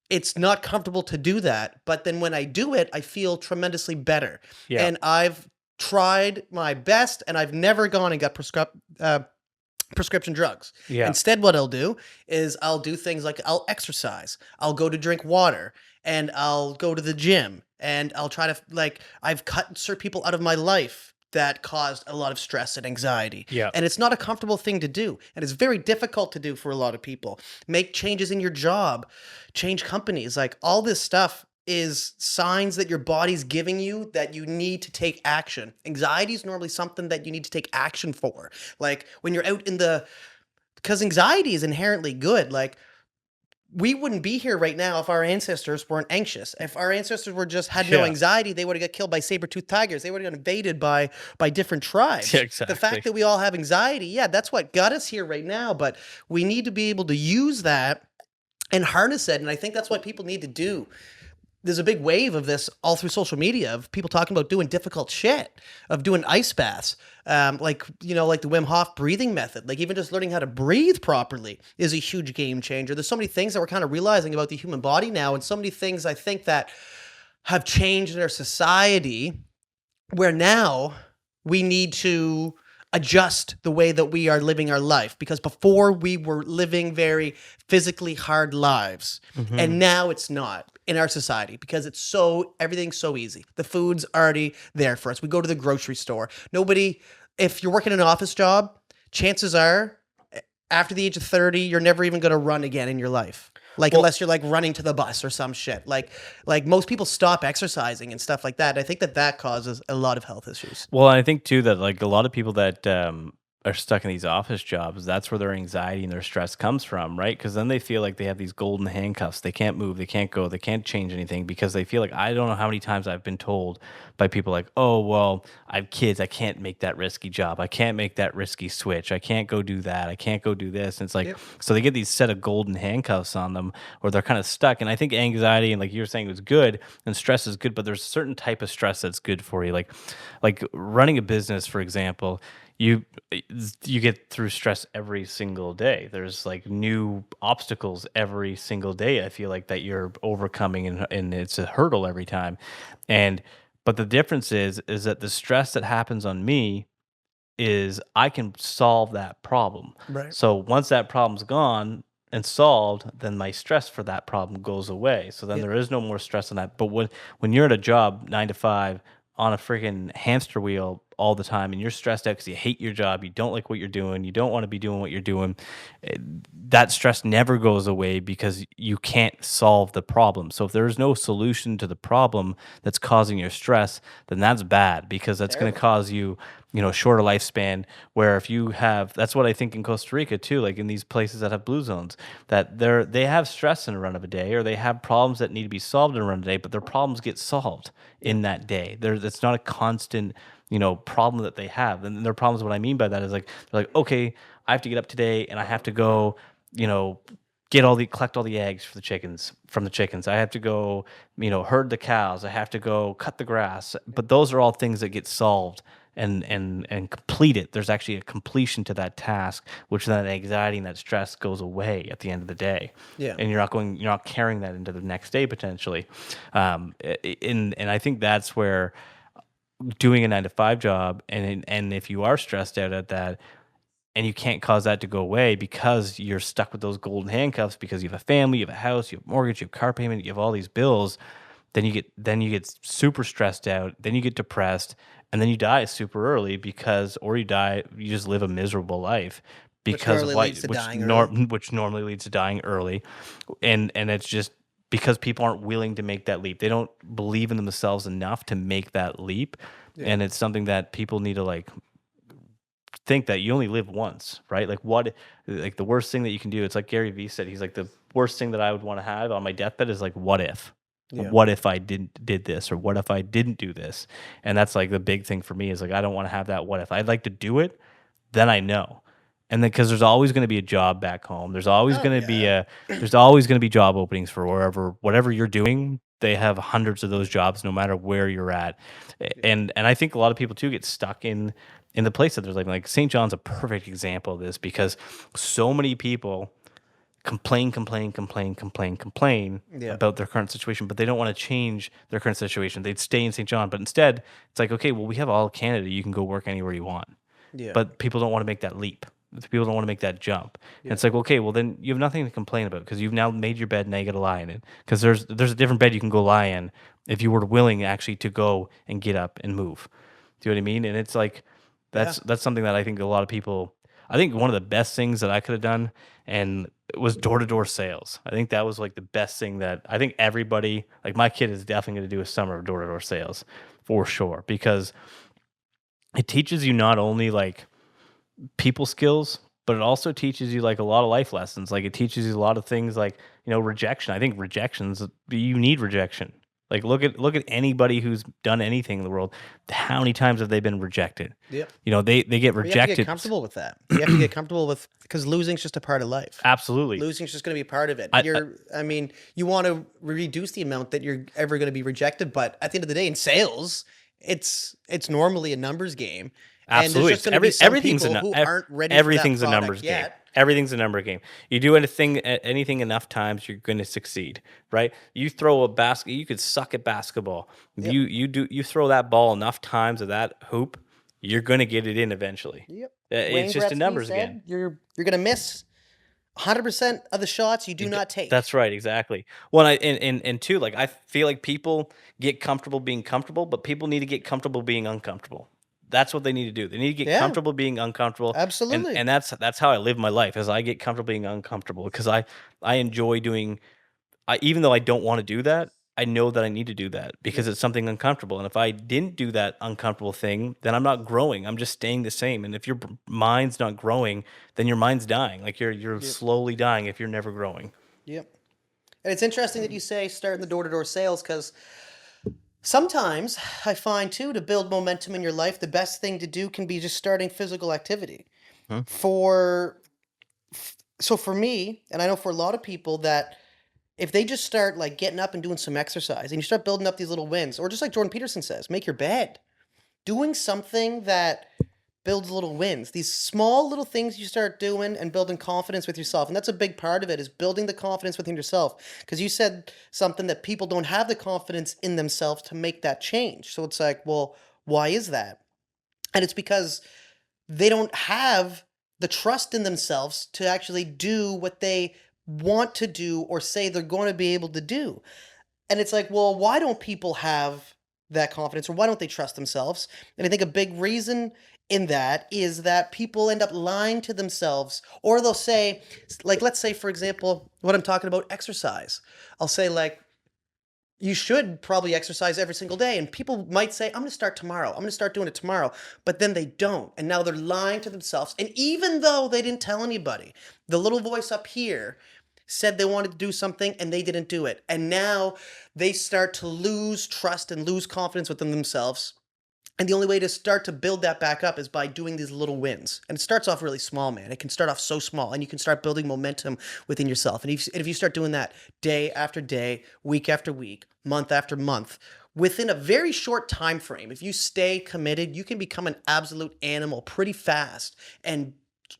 it's not comfortable to do that. But then when I do it, I feel tremendously better. Yeah. And I've tried my best, and I've never gone and got prescription drugs. Yeah. Instead, what I'll do is I'll do things like I'll exercise, I'll go to drink water, and I'll go to the gym, and I'll try to, like, I've cut certain people out of my life that caused a lot of stress and anxiety. Yeah. And it's not a comfortable thing to do. And it's very difficult to do for a lot of people. Make changes in your job, change companies, like all this stuff is signs that your body's giving you that you need to take action. Anxiety is normally something that you need to take action for. Like when you're out because anxiety is inherently good. Like, we wouldn't be here right now if our ancestors weren't anxious. If our ancestors had no anxiety, they would have got killed by saber-toothed tigers. They would have got invaded by different tribes. Yeah, exactly. The fact that we all have anxiety, yeah, that's what got us here right now. But we need to be able to use that and harness it. And I think that's what people need to do. There's a big wave of this all through social media of people talking about doing difficult shit, of doing ice baths, like the Wim Hof breathing method. Like even just learning how to breathe properly is a huge game changer. There's so many things that we're kind of realizing about the human body now, and so many things I think that have changed in our society where now we need to adjust the way that we are living our life, because before we were living very physically hard lives, and now it's not in our society because everything's so easy. The food's already there for us. We go to the grocery store. If you're working an office job, chances are after the age of 30, you're never even going to run again in your life. Unless you're like running to the bus or some shit. Like most people stop exercising and stuff like that. I think that causes a lot of health issues. Well, I think too that like a lot of people that are are stuck in these office jobs, that's where their anxiety and their stress comes from, right? Because then they feel like they have these golden handcuffs. They can't move, they can't go, they can't change anything because they feel like I don't know how many times I've been told by people like, oh, well, I have kids. I can't make that risky job. I can't make that risky switch. I can't go do that. I can't go do this. And it's like, Yep. so they get these set of golden handcuffs on them or they're kind of stuck. And I think anxiety and like you were saying was good and stress is good, but there's a certain type of stress that's good for you. Like running a business, for example, you you get through stress every single day. There's like new obstacles every single day. I feel like that you're overcoming and it's a hurdle every time. And but the difference is that the stress that happens on me is I can solve that problem. Right. So once that problem's gone and solved, then my stress for that problem goes away. So then Yep. there is no more stress on that. But when you're at a job 9 to 5 on a freaking hamster wheel all the time and you're stressed out because you hate your job, you don't like what you're doing, you don't want to be doing what you're doing, eh, that stress never goes away because you can't solve the problem. So if there is no solution to the problem that's causing your stress, then that's bad because that's going to Terrible. cause you, shorter lifespan. Where if you have, that's what I think in Costa Rica too, like in these places that have blue zones, that they have stress in a run of a day, or they have problems that need to be solved in a run of a day, but their problems get solved in that day. It's not a constant, problem that they have. And their problems, what I mean by that is like, they're like, okay, I have to get up today and I have to go, you know, collect all the eggs for the chickens from the chickens. I have to go, herd the cows. I have to go cut the grass. But those are all things that get solved and completed. There's actually a completion to that task, which then that anxiety and that stress goes away at the end of the day. Yeah. And you're not carrying that into the next day potentially. And I think that's where doing a 9 to 5 job and if you are stressed out at that and you can't cause that to go away because you're stuck with those golden handcuffs because you have a family, you have a house, you have a mortgage, you have car payment, you have all these bills, then you get super stressed out, then you get depressed, and then you die super early you just live a miserable life Which because of normally why leads to dying early. which normally leads to dying early. And it's just because people aren't willing to make that leap. They don't believe in themselves enough to make that leap. Yeah. And it's something that people need to like think that you only live once, right? Like the worst thing that you can do, it's like Gary Vee said, he's like, the worst thing that I would want to have on my deathbed is like, what if? Yeah. What if I did this, or what if I didn't do this? And that's like the big thing for me is like I don't want to have that what if. I'd like to do it, then I know. And then because there's always going to be a job back home. There's always Oh going to be yeah. there's always going to be job openings for whatever you're doing. They have hundreds of those jobs no matter where you're at. And I think a lot of people too get stuck in the place that there's like St. John's a perfect example of this because so many people complain Yeah. about their current situation, but they don't want to change their current situation. They'd stay in St. John, but instead, it's like, okay, well, we have all of Canada. You can go work anywhere you want. Yeah. But people don't want to make that leap. People don't want to make that jump. And Yeah. it's like, okay, well, then you have nothing to complain about because you've now made your bed and now you got to lie in it. Because there's a different bed you can go lie in if you were willing actually to go and get up and move. Do you know what I mean? And it's like, that's something that I think a lot of people. I think one of the best things that I could have done and it was door to door sales. I think that was like the best thing that I think everybody like my kid is definitely going to do a summer of door to door sales for sure because it teaches you not only like people skills, but it also teaches you like a lot of life lessons. Like it teaches you a lot of things like, rejection. I think you need rejection. Like look at anybody who's done anything in the world. How many times have they been rejected? Yep. They get But you have to rejected. get comfortable with that. You have to get comfortable with because losing's just a part of life. Absolutely. Losing's just going to be a part of it. I- I mean, you want to reduce the amount that you're ever going to be rejected, but at the end of the day, in sales, it's normally a numbers game. Absolutely. And there's just going to be some Everything's people who aren't ready for that everything's a product numbers game. yet. Everything's a number game. You do anything enough times, you're going to succeed, right? You throw a basket, you could suck at basketball. Yep. You throw that ball enough times at that hoop, you're going to get it in eventually. Yep. It's Wayne just a Gretzky numbers said, game. You're going to miss 100% of the shots you do not take. That's right, exactly. Well, and two, like I feel like people get comfortable being comfortable, but people need to get comfortable being uncomfortable. That's what they need to do. They need to get Yeah. comfortable being uncomfortable. Absolutely. And that's how I live my life. Is I get comfortable being uncomfortable because I enjoy doing. Even though I don't want to do that, I know that I need to do that because it's something uncomfortable. And if I didn't do that uncomfortable thing, then I'm not growing. I'm just staying the same. And if your mind's not growing, then your mind's dying. Like you're Yep. slowly dying if you're never growing. Yep. And it's interesting that you say starting the door-to-door sales, because sometimes I find too, to build momentum in your life, the best thing to do can be just starting physical activity. Hmm. For so for me, and I know for a lot of people, that if they just start like getting up and doing some exercise and you start building up these little wins, or just like Jordan Peterson says, make your bed. Doing something that builds little wins. These small little things you start doing and building confidence with yourself. And that's a big part of it, is building the confidence within yourself. Because you said something that people don't have the confidence in themselves to make that change. So it's like, well, why is that? And it's because they don't have the trust in themselves to actually do what they want to do or say they're going to be able to do. And it's like, well, why don't people have that confidence, or why don't they trust themselves? And I think a big reason in that is that people end up lying to themselves, or they'll say, like, let's say, for example, what I'm talking about, exercise. I'll say, like, you should probably exercise every single day. And people might say, I'm going to start tomorrow. I'm going to start doing it tomorrow. But then they don't. And now they're lying to themselves. And even though they didn't tell anybody, the little voice up here said they wanted to do something and they didn't do it. And now they start to lose trust and lose confidence within themselves. And the only way to start to build that back up is by doing these little wins. And it starts off really small, man. It can start off so small, and you can start building momentum within yourself. And if you start doing that day after day, week after week, month after month, within a very short time frame, if you stay committed, you can become an absolute animal pretty fast and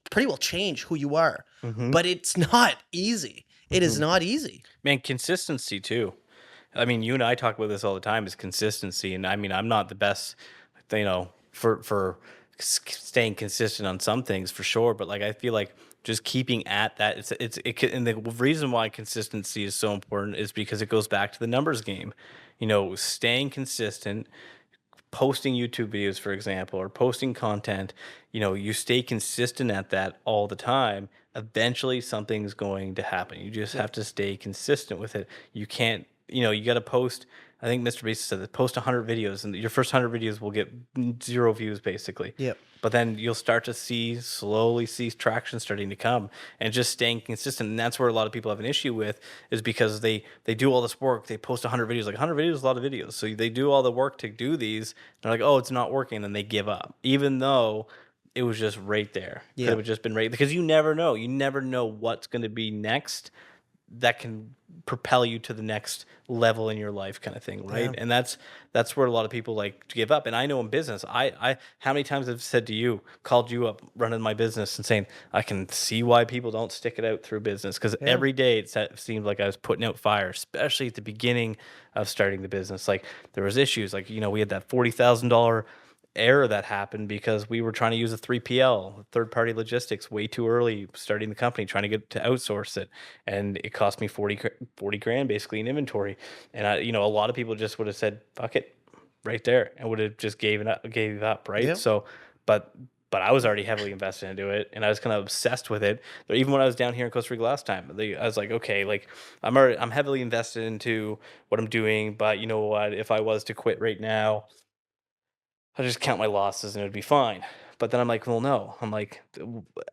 pretty well change who you are. Hmm. But it's not easy. It is not easy. Man, consistency too. I mean, you and I talk about this all the time, is consistency. And I mean, I'm not the best, for staying consistent on some things for sure. But like, I feel like just keeping at that, and the reason why consistency is so important is because it goes back to the numbers game. Staying consistent, posting YouTube videos, for example, or posting content, you stay consistent at that all the time, eventually something's going to happen. You just have to stay consistent with it. You can't, you got to post. I think Mr. Beast said that post 100 videos, and your first 100 videos will get 0 views basically. Yep. But then you'll start to slowly see traction starting to come, and just staying consistent. And that's where a lot of people have an issue with, is because they do all this work. They post 100 videos, like 100 videos is a lot of videos. So they do all the work to do these. They're like, oh, it's not working. And then they give up, even though it was just right there. Could Yeah. have just been right, because you never know. You never know what's going to be next that can propel you to the next level in your life, kind of thing, right? Yeah. And that's where a lot of people like to give up. And I know in business, I how many times I've said to you, called you up running my business and saying, I can see why people don't stick it out through business, because every day it seemed like I was putting out fire, especially at the beginning of starting the business. Like, there was issues, like, we had that $40,000 error that happened because we were trying to use a 3PL, third party logistics, way too early starting the company, trying to get to outsource it. And it cost me 40 grand basically in inventory. And a lot of people just would have said, fuck it, right there, and would have just gave up. Right. Yep. So, but I was already heavily invested into it, and I was kind of obsessed with it. But even when I was down here in Costa Rica last time, I was like, okay, like I'm heavily invested into what I'm doing, but you know what? If I was to quit right now, I just count my losses and it'd be fine. But then I'm like, well, no. I'm like,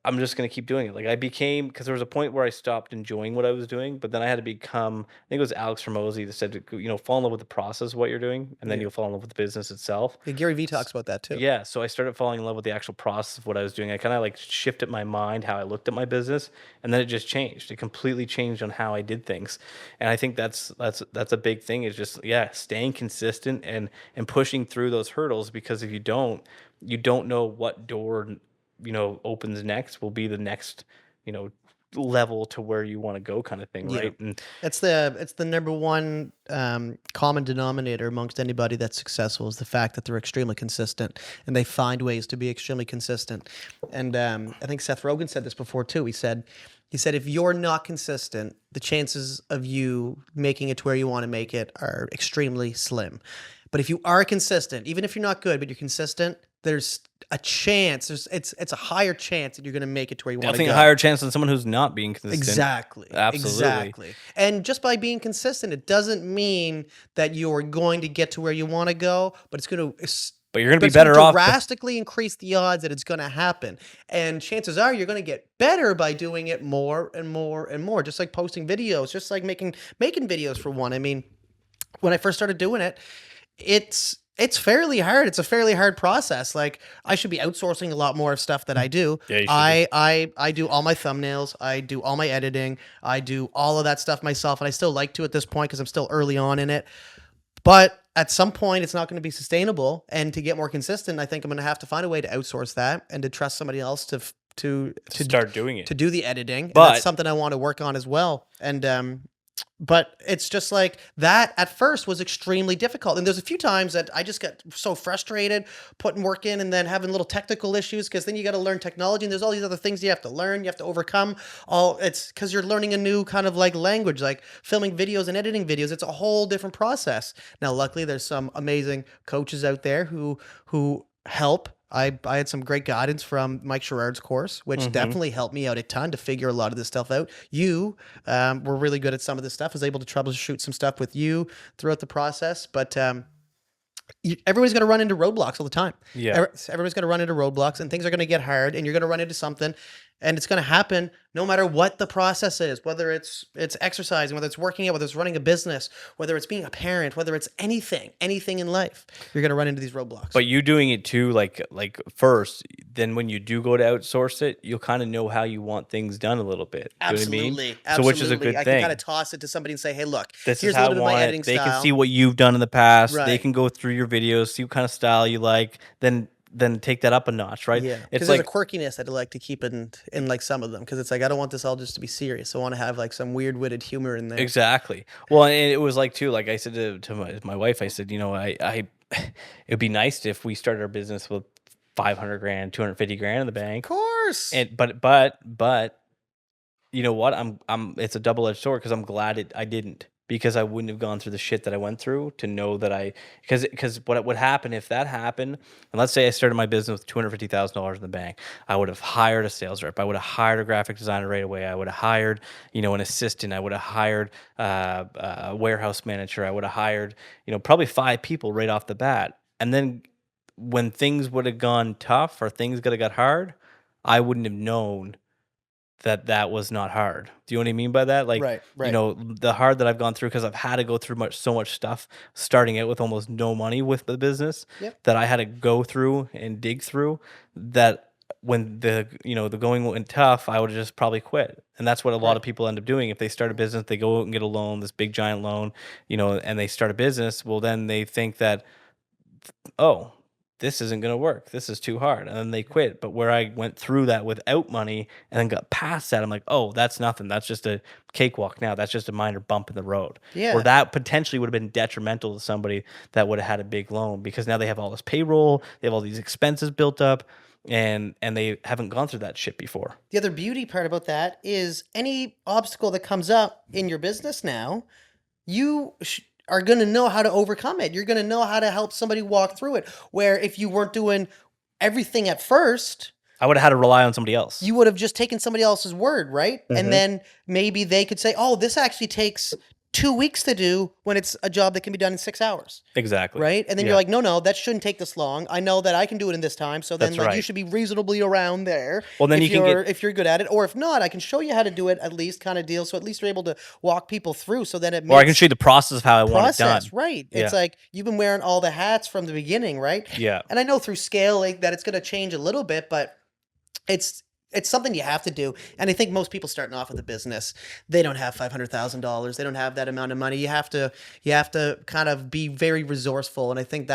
I'm just gonna keep doing it. Like, because there was a point where I stopped enjoying what I was doing, but then I had to become. I think it was Alex Hormozy that said, fall in love with the process of what you're doing, and then Yeah. you'll fall in love with the business itself. Yeah, Gary Vee talks about that too. Yeah, so I started falling in love with the actual process of what I was doing. I kind of like shifted my mind, how I looked at my business, and then it just changed. It completely changed on how I did things. And I think that's a big thing, is just staying consistent and pushing through those hurdles, because if you don't know what door opens next, will be the next level to where you want to go, kind of thing, Yeah. right? And It's the number one common denominator amongst anybody that's successful, is the fact that they're extremely consistent and they find ways to be extremely consistent. And I think Seth Rogen said this before too. He said if you're not consistent, the chances of you making it to where you want to make it are extremely slim. But if you are consistent, even if you're not good, but you're consistent, there's a chance. It's a higher chance that you're going to make it to where you want to Definitely go. a higher chance than someone who's not being consistent. Exactly. Absolutely. Exactly. And just by being consistent, it doesn't mean that you're going to get to where you want to go, but it's going to But you're going to be better off. drastically increase the odds that it's going to happen. And chances are you're going to get better by doing it more and more and more. Just like posting videos, just like making videos for one. I mean, when I first started doing it, it's fairly hard. It's a fairly hard process. Like I should be outsourcing a lot more of stuff that I do. Yeah, you should I do all my thumbnails. I do all my editing. I do all of that stuff myself, and I still like to at this point because I'm still early on in it. But at some point, it's not going to be sustainable. And to get more consistent, I think I'm going to have to find a way to outsource that and to trust somebody else to start doing it. to do the editing. But- And that's something I want to work on as well. And but it's just like that at first was extremely difficult. And there's a few times that I just got so frustrated putting work in and then having little technical issues because then you got to learn technology and there's all these other things you have to learn, you have to overcome. It's because you're learning a new kind of like language, like filming videos and editing videos. It's a whole different process. Now, luckily, there's some amazing coaches out there who help. I had some great guidance from Mike Sherrard's course, which definitely helped me out a ton to figure a lot of this stuff out. You were really good at some of this stuff. I was able to troubleshoot some stuff with you throughout the process, but everybody's going to run into roadblocks all the time. Yeah. Everybody's going to run into roadblocks and things are going to get hard and you're going to run into something and it's going to happen no matter what the process is, whether it's exercising, whether it's working out, whether it's running a business, whether it's being a parent, whether it's anything in life, you're going to run into these roadblocks. But you doing it too, like first, then when you do go to outsource it, you'll kind of know how you want things done a little bit. Absolutely. You know what I mean? Absolutely. So which is a good I thing. can kind of toss it to somebody and say, hey, look, This here's is a how I little bit of my want editing it. They style. can see what you've done in the past. They Right. can go through your videos, see what kind of style you like, then take that up a notch, right? Yeah, It's because like there's a quirkiness I'd like to keep in like some of them because it's like I don't want this all just to be serious. I want to have like some weird witted humor in there. exactly. Well, and it was like too, like I said to my wife, I said, you know, I it'd be nice if we started our business with 500 grand, 250 grand in the bank. Of course. And but you know what? I'm it's a double-edged sword because I'm glad I didn't, because I wouldn't have gone through the shit that I went through to know that because what would happen if that happened, and let's say I started my business with $250,000 in the bank, I would have hired a sales rep, I would have hired a graphic designer right away, I would have hired, you know, an assistant, I would have hired a warehouse manager, I would have hired, you know, probably 5 people right off the bat, and then when things would have gone tough or things would have got hard, I wouldn't have known that was not hard. Do you know what I mean by that? Like, Right. you know, the hard that I've gone through because I've had to go through so much stuff, starting out with almost no money with the business, Yep. that I had to go through and dig through. That when the going went tough, I would have just probably quit. And that's what a lot of people end up doing. If they start a business, they go out and get a loan, this big giant loan, you know, and they start a business. Well, then they think that, oh, this isn't going to work. This is too hard. And then they quit. But where I went through that without money and then got past that, I'm like, oh, that's nothing. That's just a cakewalk now. That's just a minor bump in the road. Yeah. Or that potentially would have been detrimental to somebody that would have had a big loan, because now they have all this payroll, they have all these expenses built up, and they haven't gone through that shit before. The other beauty part about that is any obstacle that comes up in your business now, you are going to know how to overcome it. You're going to know how to help somebody walk through it. Where if you weren't doing everything at first, I would have had to rely on somebody else. you would have just taken somebody else's word, right? And then maybe they could say, oh, this actually takes 2 weeks to do when it's a job that can be done in 6 hours. Exactly. Right? And then you're like, no, that shouldn't take this long. I know that I can do it in this time. So then That's like you right. should be reasonably around there. Well, then if you can you're, if you're good at it. Or if not, I can show you how to do it at least, kind of deal. So at least you're able to walk people through so that it makes Or I can show you the process of how I want it done. process, right? It's Yeah. like you've been wearing all the hats from the beginning, right? Yeah. And I know through scaling that it's going to change a little bit, but it's something you have to do. And I think most people starting off with a business, they don't have $500,000. They don't have that amount of money. You have to kind of be very resourceful. And I think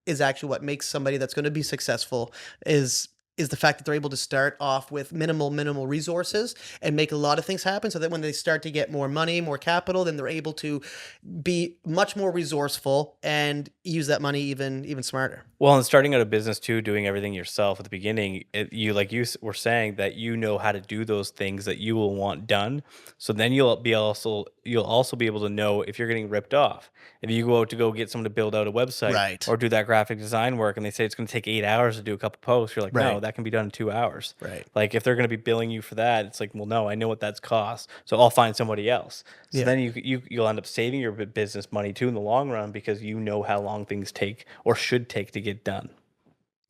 is actually what makes somebody that's going to be successful is is the fact that they're able to start off with minimal resources and make a lot of things happen, so that when they start to get more money, more capital, then they're able to be much more resourceful and use that money even smarter. Well, and starting out a business too, doing everything yourself at the beginning, you like were saying that you know how to do those things that you will want done. So then you'll also be able to know if you're getting ripped off. If you go out to go get someone to build out a website Right. or do that graphic design work, and they say it's going to take 8 hours to do a couple posts, you're like, no, Right. that can be done in 2 hours. Right. Like if they're going to be billing you for that, it's like, well, no, I know what that's cost, so I'll find somebody else. So Yeah. then you'll end up saving your business money too in the long run because you know how long things take or should take to get done.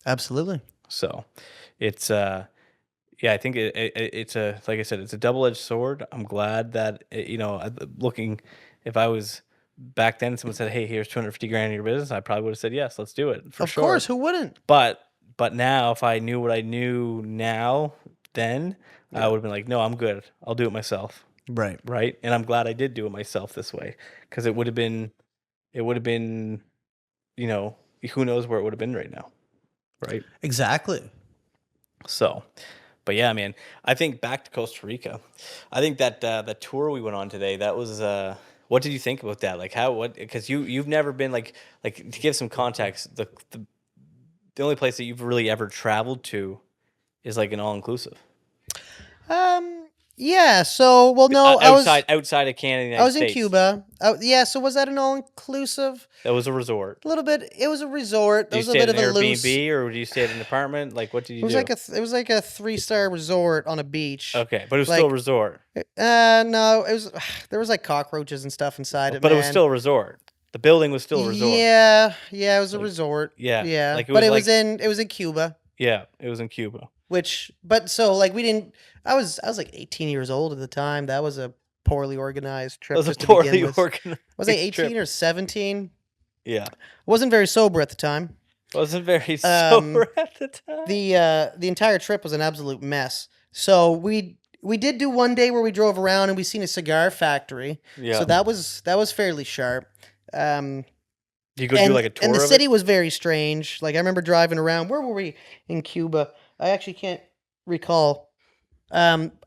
Absolutely. So it's yeah, I think it's a like I said, it's a double-edged sword. I'm glad that looking, if I was back then, someone said, "Hey, here's 250 grand in your business," I probably would have said, "Yes, let's do it for Of sure." course, who wouldn't? But now, if I knew what I knew now, then I would have been like, "No, I'm good. I'll do it myself." Right. Right? And I'm glad I did do it myself this way because it would have been, you know, who knows where it would have been right now, right? Exactly. So, but yeah, man, I think back to Costa Rica. I think that the tour we went on today, that was what did you think about that? Like because you've never been like to give some context, the only place that you've really ever traveled to is like an all inclusive. Yeah. So, well, no, Outside of Canada, and the I United was in States. Cuba. Yeah. So, was that an all inclusive? That was a resort. A little bit. It was a resort. Did It you was a stay bit at of an a loose. Airbnb or did you stay at an apartment? Like what did you It was do? like a 3-star resort on a beach. Okay, but it was like- still a resort. No, it was. There was like cockroaches and stuff inside it. But it was man. still a resort. The building was still a resort. Yeah, it was a resort. yeah, yeah. like it but was it was in Cuba. Yeah, it was in Cuba. So like we didn't. I was like 18 years old at the time. That was a poorly organized trip. It was a just to begin poorly with. organized. Was I 18 trip. or 17? Yeah, Wasn't very sober at the time. wasn't very sober at the time. The entire trip was an absolute mess. So we did do one day where we drove around and we seen a cigar factory. Yeah. So that was fairly sharp. You go do like a tour and the of city it? was very strange. Like I remember driving around. Where were we in Cuba? I actually can't recall.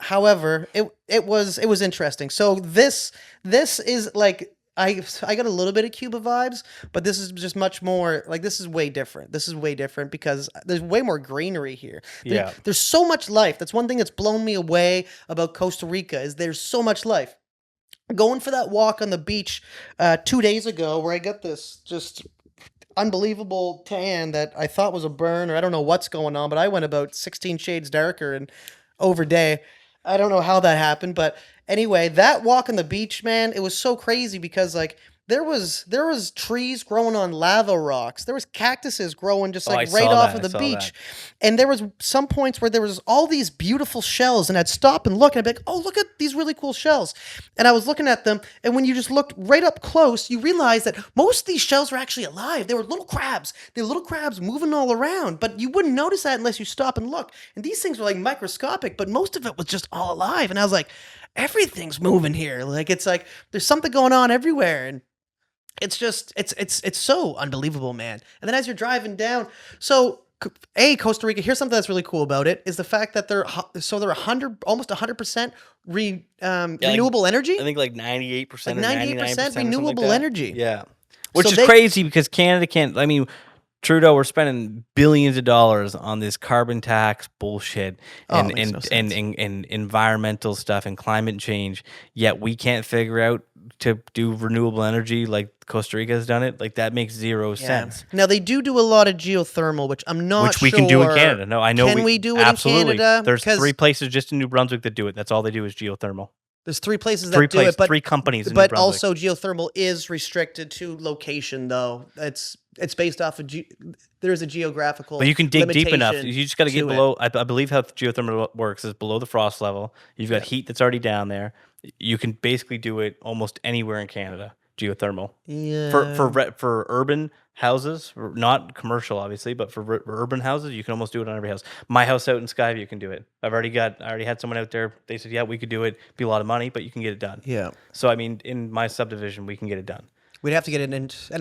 However, it was interesting. So this is like I got a little bit of Cuba vibes, but this is just much more like this is way different. This is way different because there's way more greenery here. Yeah. There's so much life. That's one thing that's blown me away about Costa Rica is there's so much life. Going for that walk on the beach 2 days ago, where I got this just unbelievable tan that I thought was a burn, or I don't know what's going on, but I went about 16 shades darker and over day. I don't know how that happened, but anyway, that walk on the beach, man, it was so crazy because like there was trees growing on lava rocks. There was cactuses growing just like I right saw off that. of the I saw beach. that. And there was some points where there was all these beautiful shells, and I'd stop and look, and I'd be like, "Oh, look at these really cool shells." And I was looking at them, and when you just looked right up close, you realize that most of these shells were actually alive. They were little crabs. They were little crabs moving all around, but you wouldn't notice that unless you stop and look. And these things were like microscopic, but most of it was just all alive. And I was like, everything's moving here. Like it's like there's something going on everywhere, and it's just it's so unbelievable, man. And then as you're driving down, so Costa Rica. Here's something that's really cool about it is the fact that they're 100% renewable energy. I think like 98% Like 98% renewable energy. Yeah. Which So is crazy because Canada can't, I mean, Trudeau, we're spending billions of dollars on this carbon tax bullshit and it makes no sense. and environmental stuff and climate change, yet we can't figure out to do renewable energy like Costa Rica has done it. Like that makes zero sense. Now they do a lot of geothermal, which I'm not Which we can do in sure- Canada. No, I know Can we do it absolutely. in Canada? There's 'Cause 3 places just in New Brunswick that do it. That's all they do is geothermal. There's 3 places that do it, but 3 companies in New but Brunswick. also geothermal is restricted to location, though. It's based off of there's a geographical. But you can dig deep enough. limitation You just got to get to it. below. I believe how geothermal works is below the frost level. You've got heat that's already down there. You can basically do it almost anywhere in Canada. Geothermal Yeah. for urban houses, not commercial, obviously, but for urban houses, you can almost do it on every house. My house out in Skyview can do it. I already had someone out there. They said, yeah, we could do it. Be a lot of money, but you can get it done. Yeah. So I mean, in my subdivision, we can get it done. We'd have to get an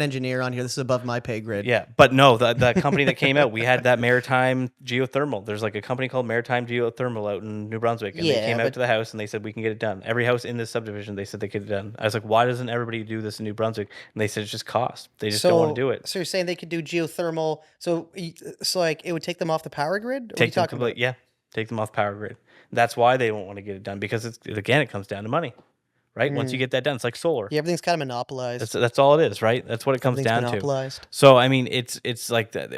engineer on here. This is above my pay grade. Yeah, but no, the company that came out, we had that maritime geothermal. There's like a company called Maritime Geothermal out in New Brunswick, and they Yeah, came out but to the house and they said we can get it done. Every house in this subdivision, they said they could get it done. I was like, why doesn't everybody do this in New Brunswick? And they said it's just cost. They just don't want to do it. So you're saying they could do geothermal? So like it would take them off the power grid? Or what are you Take them talking about? yeah, take them off power grid. That's why they don't want to get it done because it comes down to money, right? Once you get that done, it's like solar. Yeah, everything's kind of monopolized. That's all it is, right? That's what it comes Everything's down monopolized. to. So I mean, it's like that.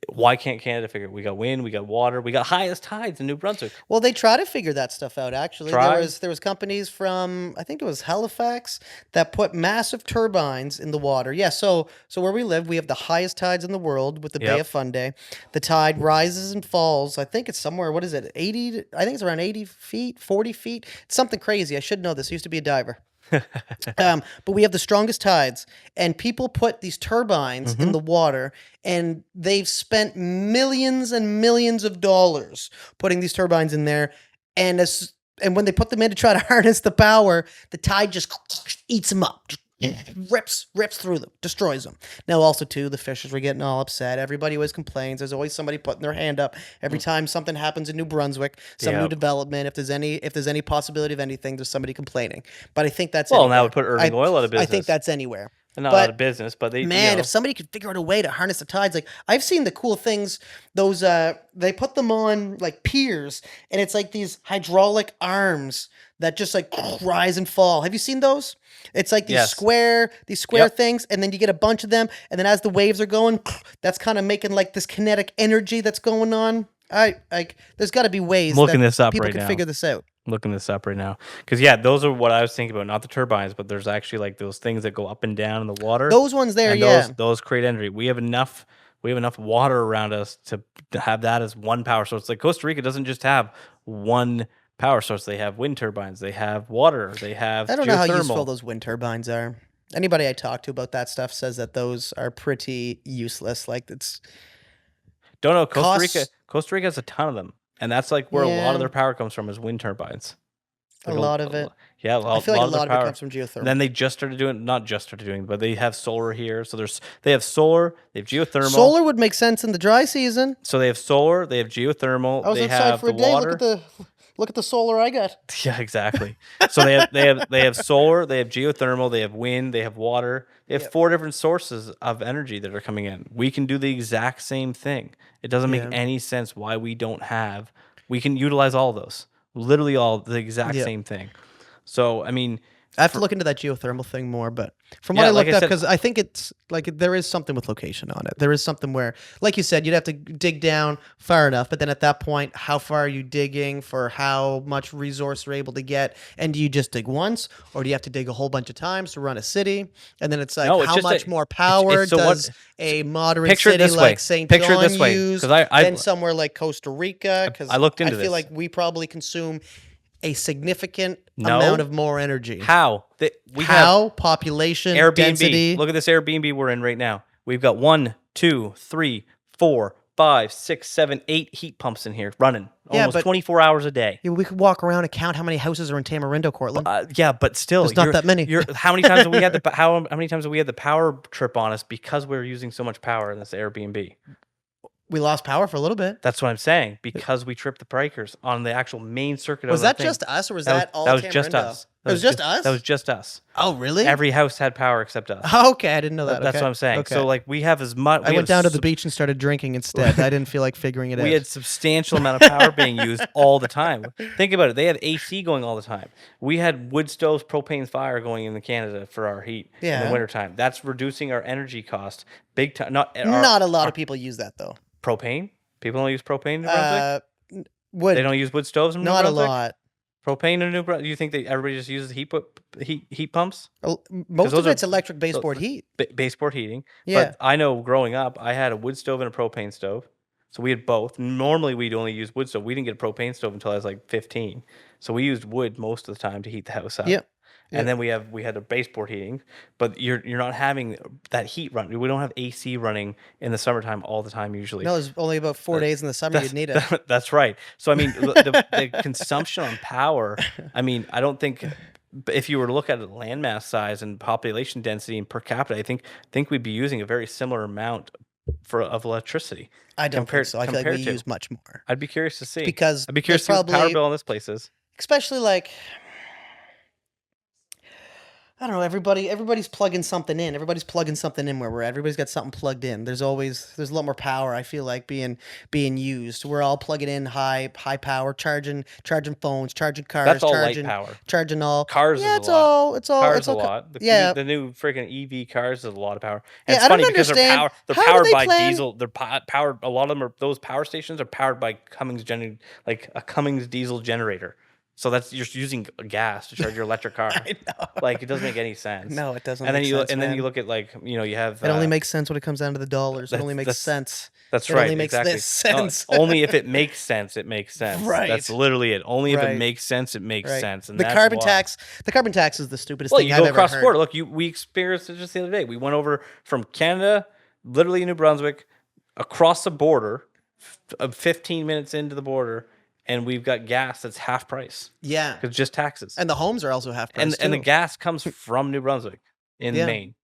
Why can't Canada figure it? We got wind, we got water, we got highest tides in New Brunswick. Well, they try to figure that stuff out. Actually, Try? there was companies from I think it was Halifax that put massive turbines in the water. Yeah, so where we live, we have the highest tides in the world with the Bay Yep. of Fundy. The tide rises and falls. I think it's somewhere. What is it? 80? I think it's around 80 feet, 40 feet. It's something crazy. I should know this. I used to be a diver. But we have the strongest tides, and people put these turbines in the water, and they've spent millions and millions of dollars putting these turbines in there. And when they put them in to try to harness the power, the tide just eats them up. Rips through them, destroys them. Now, also too, the fishers were getting all upset. Everybody always complains. There's always somebody putting their hand up every time something happens in New Brunswick, some new Yep. development. If there's any possibility of anything, there's somebody complaining. But I think that's Well, anywhere. now it put Irving Oil out of I think business. that's anywhere. They're not but- out of business, but they Man, if somebody could figure out a way to harness the tides, like I've seen the cool things, those they put them on like piers, and it's like these hydraulic arms that just like rise and fall. Have you seen those? It's like these Yes. square Yep. things, and then you get a bunch of them, and then as the waves are going, that's kind of making like this kinetic energy that's going on. There's got to be ways Looking that this up people right can now. figure this out. looking this up right now because yeah, those are what I was thinking about. Not the turbines, but there's actually like those things that go up and down in the water. Those ones there, and yeah. those create energy. We have enough water around us to have that as one power source. Like Costa Rica doesn't just have one power source. They have wind turbines. They have water. They have I don't know how geothermal. useful those wind turbines are. Anybody I talk to about that stuff says that those are pretty useless. Like it's Don't know. costs- Costa Rica has a ton of them, and that's like where a lot Yeah. of their power comes from is wind turbines. a lot of it. Yeah, I feel like a their lot of it power. comes from geothermal. Then they just started doing, not just started doing, but they have solar here. So they have solar, they have geothermal. Solar would make sense in the dry season. So they have solar, they have geothermal, I was they outside have for a the day. water. Look at the solar I got. Yeah, exactly. So they have solar, they have geothermal, they have wind, they have water. They have 4 different sources of energy that are coming in. We can do the exact same thing. It doesn't make any sense why we don't have. We can utilize all of those. Literally all the exact same thing. So, I mean, I have to look into that geothermal thing more, but from what Yeah, I like looked I up, said- because I think it's like there is something with location on it. There is something where, like you said, you'd have to dig down far enough, but then at that point, how far are you digging for how much resource you're able to get? And do you just dig once, or do you have to dig a whole bunch of times to run a city? And then it's like, No, it's how just much a- more power so what- does a moderate Picture it city this way. like St. Picture it John this way, use 'cause I- than somewhere like Costa Rica? Because I looked into I feel this. like we probably consume a significant No. amount of more energy. how? We have How? Population, Airbnb. density. Look at this Airbnb we're in right now. We've got 1, 2, 3, 4, 5, 6, 7, 8 heat pumps in here running Yeah, almost but- 24 hours a day. Yeah, we could walk around and count how many houses are in Tamarindo, Cortland. Yeah, but still, There's not that many. How many times have we had how many times have we had the power trip on us because we're using so much power in this Airbnb? We lost power for a little bit. That's what I'm saying because we tripped the breakers on the actual main circuit. Was of the that thing. just us, or was that all that was Tamarindo? just us? It was just us? That was just us. Oh, really? Every house had power except us. Okay, I didn't know that. That's Okay. what I'm saying. Okay. So like we have as much. I went down to the beach and started drinking instead. I didn't feel like figuring it out. We had substantial amount of power being used all the time. Think about it. They had AC going all the time. We had wood stoves, propane fire going in Canada for our heat in Yeah. the wintertime. That's reducing our energy cost big time. Not a lot of people use that though. Propane. People don't use propane in New Brunswick. Wood. They don't use wood stoves in New Not a Brunswick. lot. Propane in New Brunswick. Do you think that everybody just uses heat pumps? Most those of are- it's electric baseboard heat. Baseboard heating. Yeah. But I know growing up, I had a wood stove and a propane stove. So we had both. Normally, we'd only use wood stove. We didn't get a propane stove until I was like 15. So we used wood most of the time to heat the house up. Yep. And then we had a baseboard heating, but you're not having that heat run. We don't have AC running in the summertime all the time usually. No, there's only about 4 days in the summer you'd need it. That's right. So I mean, the consumption on power. I mean, I don't think But if you were to look at landmass size and population density and per capita, I think we'd be using a very similar amount of electricity I don't think so. I feel like we compared to. use much more I'd be curious to see. because I'd be there's curious to see what the power probably, bill on this place is. especially like, I don't know. Everybody's plugging something in. Everybody's plugging something in where we're at. Everybody's got something plugged in. There's a lot more power. I feel like being used. We're all plugging in high power, charging phones, charging cars, That's all charging light power. charging all Cars Yeah, is it's a lot. all it's all Cars it's a all. lot. Yeah, The new freaking EV cars is a lot of power. And Yeah, it's I don't funny because understand. they're How do powered they by plan- diesel. They're powered. A lot of them are those power stations are powered by like a Cummins diesel generator. So you're using gas to charge your electric car. I know. Like it doesn't make any sense. No, it doesn't. And then make you sense, then you man. look at like you have. It only makes sense when it comes down to the dollars. It only makes that's- sense. That's It right. only makes exactly. this No, sense. only if it makes sense, it makes sense. Right. That's literally it. Only if Right. it makes sense, it makes Right. sense. And The that's carbon why. tax. The carbon tax is the stupidest Well, thing you I've go ever across the heard. border. Look, we experienced it just the other day. We went over from Canada, literally New Brunswick, across the border, 15 minutes into the border, and we've got gas that's half price. Yeah, It's just taxes. and the homes are also half price And the too. gas comes from New Brunswick in Yeah. Maine.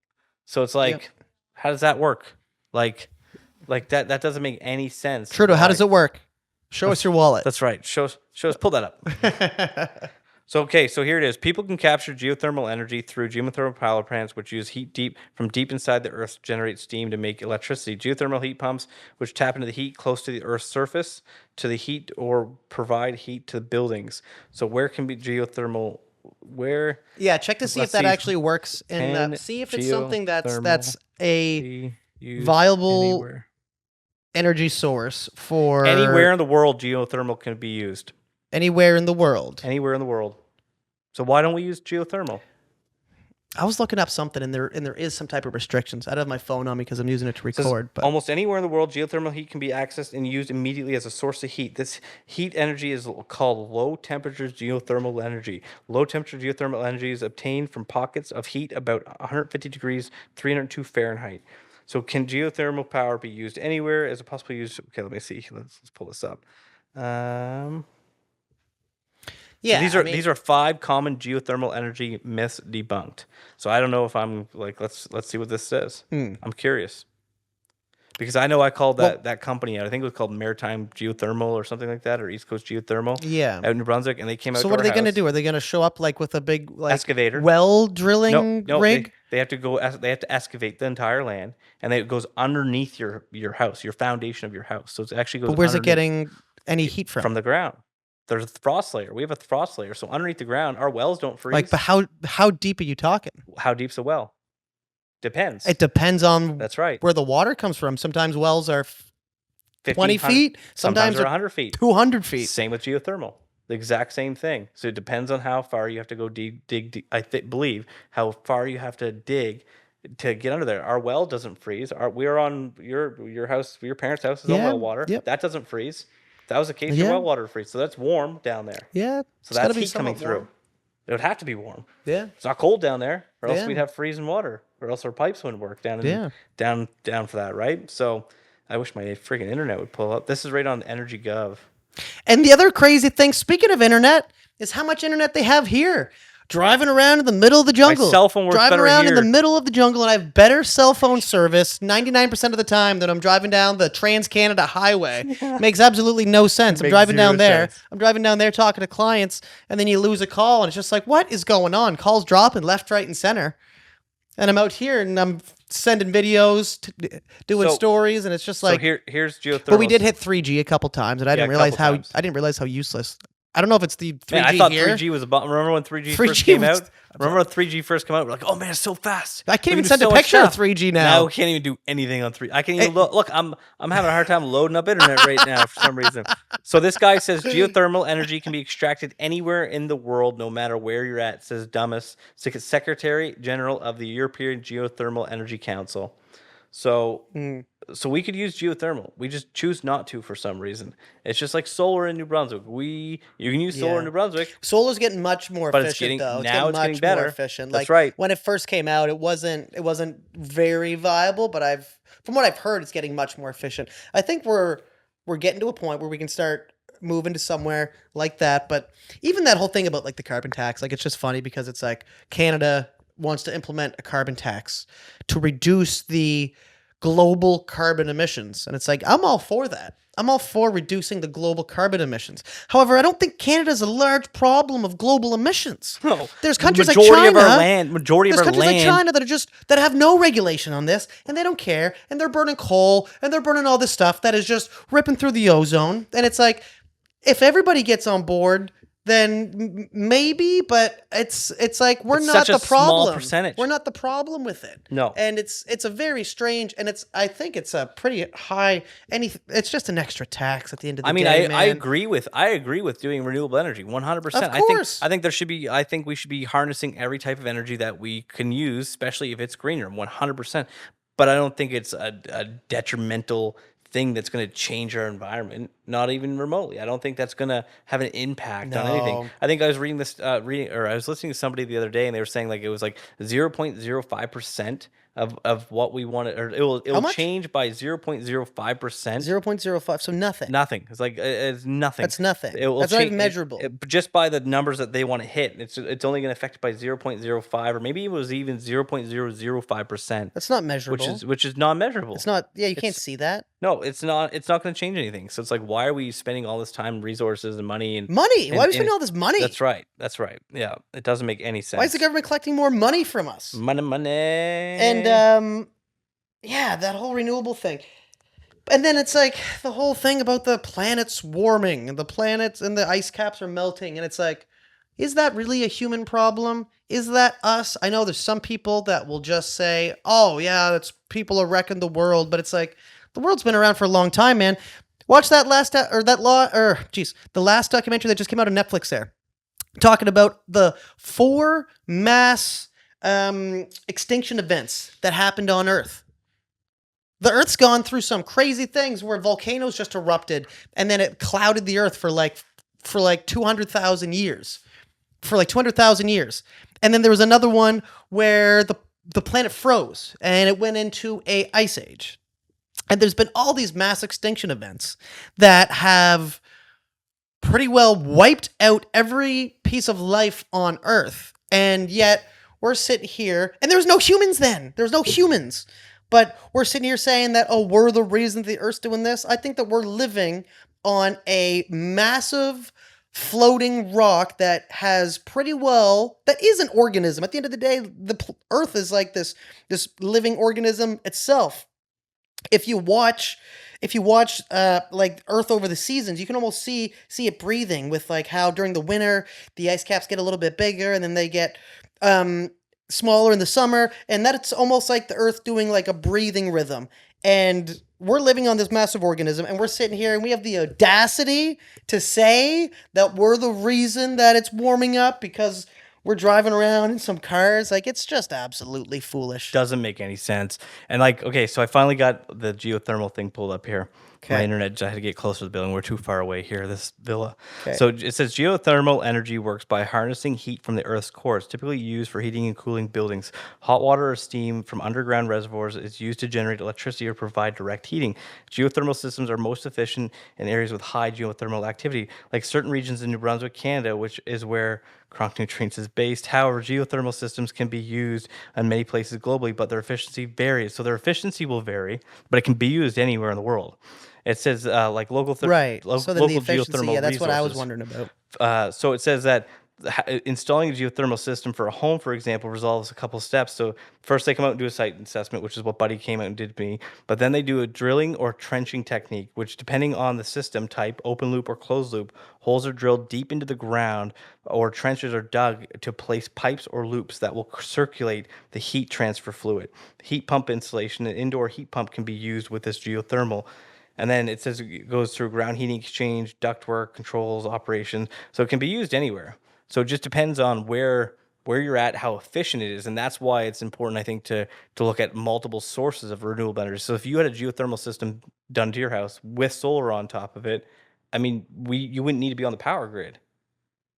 So it's like, how does that work? Like that doesn't make any sense. Trudeau, how does it work? Show us your wallet. That's right. Show us. Pull that up. So here it is. People can capture geothermal energy through geothermal power plants, which use heat from deep inside the earth to generate steam to make electricity. Geothermal heat pumps, which tap into the heat close to the earth's surface to the heat or provide heat to buildings. So where can be geothermal? Where Yeah, check to see Let's if that see. actually works, Can and see if it's something that's geothermal a be used viable anywhere? energy source for Anywhere in the world, geothermal can be used. anywhere in the world. Anywhere in the world. So why don't we use geothermal? I was looking up something, and there is some type of restrictions. I don't have my phone on me because I'm using it to Says, record. But almost anywhere in the world, geothermal heat can be accessed and used immediately as a source of heat. This heat energy is called low temperature geothermal energy. Low temperature geothermal energy is obtained from pockets of heat about 150 degrees, 302 Fahrenheit. So can geothermal power be used anywhere as a possible use? Okay, let me see. Let's pull this up. yeah, So these are 5 common geothermal energy myths debunked. So I don't know if I'm like let's see what this says. I'm curious. Because I know I called that company out. I think it was called Maritime Geothermal or something like that, or East Coast Geothermal. Yeah. Out in New Brunswick, and they came out. So to what are our they going to house. do? Are they going to show up like with a big Excavator? well drilling No, rig? they have to go. They have to excavate the entire land, and it goes underneath your house, your foundation of your house. So it actually goes. But where's it underneath getting any heat from the ground? There's a frost layer. We have a frost layer, so underneath the ground, our wells don't freeze. Like, but how deep are you talking? How deep's a well? Depends. It depends on That's right. where the water comes from. Sometimes wells are 20 1,500 feet. Sometimes Sometimes they're are 100 feet. 200 feet. Same with geothermal. The exact same thing. So it depends on how far you have to go dig. I believe how far you have to dig to get under there. Our well doesn't freeze. We're on your house. Your parents' house is on Yeah, well water. yep. That doesn't freeze. If that was the case, Yeah. your well water would freeze. So that's warm down there. Yeah. So it's gotta that's be heat coming somewhat through. warm. It would have to be warm. Yeah. It's not cold down there, or else Yeah. we'd have freezing water, or else our pipes wouldn't work down Yeah. down for that, right? So I wish my freaking internet would pull up. This is right on Energy Gov. And the other crazy thing, speaking of internet, is how much internet they have here. Driving around in the middle of the jungle. cell phone works Driving better around in the here. middle of the jungle, and I have better cell phone service 99% of the time than I'm driving down the Trans-Canada Highway. Makes absolutely no sense. I'm Makes driving zero down there. sense. I'm driving down there talking to clients, and then you lose a call, and it's just like, what is going on? Calls dropping left, right, and center. And I'm out here, and I'm sending videos, doing So- stories, and it's just like. So here's geothermal. But we did hit 3G a couple times, and I Yeah, didn't a realize couple how times. I didn't realize how useless. I don't know if it's the 3G Man, I thought here. 3G was about. Remember when 3G, 3G first came was- out? Remember when 3G first came out? We're like, oh man, it's so fast. I can't We even can do send a so much picture of stuff. 3G Now now. we can't even do anything on 3. I can't even look. I'm having a hard time loading up internet right now for some reason. So this guy says geothermal energy can be extracted anywhere in the world, no matter where you're at. Says Dumas, Secretary General of the European Geothermal Energy Council. So so we could use geothermal. We just choose not to for some reason. It's just like solar in New Brunswick. You can use solar in Yeah. New Brunswick. Solar's getting much more But it's efficient, getting- though. now it's getting much better. more efficient. That's Like, right. when it first came out, it wasn't very viable, but from what I've heard, it's getting much more efficient. I think we're getting to a point where we can start moving to somewhere like that. But even that whole thing about like the carbon tax, like it's just funny because it's like Canada wants to implement a carbon tax to reduce the global carbon emissions. And it's like, I'm all for that. I'm all for reducing the global carbon emissions. However, I don't think Canada's a large problem of global emissions. No, There's countries like majority China. of our land, majority There's of our countries like land. China that are just that have no regulation on this, and they don't care, and they're burning coal, and they're burning all this stuff that is just ripping through the ozone. And it's like, if everybody gets on board, then maybe, but it's like we're It's not such a the problem. small percentage. We're not the problem with it. No. And it's a very strange, and I think it's a pretty high. It's just an extra tax at the end of the day. I agree with doing renewable energy 100%. Of course. I think we should be harnessing every type of energy that we can use, especially if it's greener 100%. But I don't think it's a detrimental thing that's going to change our environment, not even remotely. I don't think that's going to have an impact on anything. No. I think I was I was listening to somebody the other day, and they were saying like it was like 0.05% of what we want to, or it'll much? change by 0.05%. 0.05, so nothing. Nothing. It's like it's nothing. That's nothing. It will That's not change- even measurable. just by the numbers that they want to hit. It's only going to affect by 0.05, or maybe it was even 0.005%. That's not measurable. Which is not measurable. It's not. Yeah, you can't see that. No, it's not. It's not going to change anything. So it's like, why are we spending all this time, resources, and money? And Money. Why are we and- spending all this money? That's right. That's right. Yeah, it doesn't make any sense. Why is the government collecting more money from us? money? And yeah, that whole renewable thing. And then it's like the whole thing about the planet's warming and the planets and the ice caps are melting. And it's like, is that really a human problem? Is that us? I know there's some people that will just say, oh, yeah, that's people are wrecking the world. But it's like, the world's been around for a long time, man. Watch that the last documentary that just came out on Netflix there, talking about the 4 mass extinction events that happened on Earth. The Earth's gone through some crazy things where volcanoes just erupted and then it clouded the Earth for like 200,000 years. For like 200,000 years. And then there was another one where the planet froze and it went into a ice age. And there's been all these mass extinction events that have pretty well wiped out every piece of life on Earth. And yet we're sitting here, and there was no humans then. There was no humans. But we're sitting here saying that, oh, we're the reason the Earth's doing this. I think that we're living on a massive floating rock that has that is an organism. At the end of the day, the Earth is like this living organism itself. If you watch like Earth over the seasons, you can almost see it breathing with like how during the winter the ice caps get a little bit bigger and then they get smaller in the summer, and that's almost like the Earth doing like a breathing rhythm. And we're living on this massive organism, and we're sitting here and we have the audacity to say that we're the reason that it's warming up because we're driving around in some cars. Like, it's just absolutely foolish. Doesn't make any sense. And like, okay, so I finally got the geothermal thing pulled up here. Okay. My internet, I had to get closer to the building. We're too far away here, this villa. Okay. So it says geothermal energy works by harnessing heat from the Earth's core. It's typically used for heating and cooling buildings. Hot water or steam from underground reservoirs is used to generate electricity or provide direct heating. Geothermal systems are most efficient in areas with high geothermal activity, like certain regions in New Brunswick, Canada, which is where Cronk Nutrients is based. However, geothermal systems can be used in many places globally, but their efficiency varies. So their efficiency will vary, but it can be used anywhere in the world. It says like local Right. So then local the efficiency, geothermal yeah, that's what I was resources. wondering about. So it says that installing a geothermal system for a home, for example, resolves a couple steps. So first they come out and do a site assessment, which is what Buddy came out and did to me. But then they do a drilling or trenching technique, which depending on the system type, open loop or closed loop, holes are drilled deep into the ground or trenches are dug to place pipes or loops that will circulate the heat transfer fluid. Heat pump installation, an indoor heat pump can be used with this geothermal. And then it says it goes through ground heating exchange, ductwork, controls, operations. So it can be used anywhere. So it just depends on where you're at, how efficient it is. And that's why it's important, I think, to look at multiple sources of renewable energy. So if you had a geothermal system done to your house with solar on top of it, I mean, you wouldn't need to be on the power grid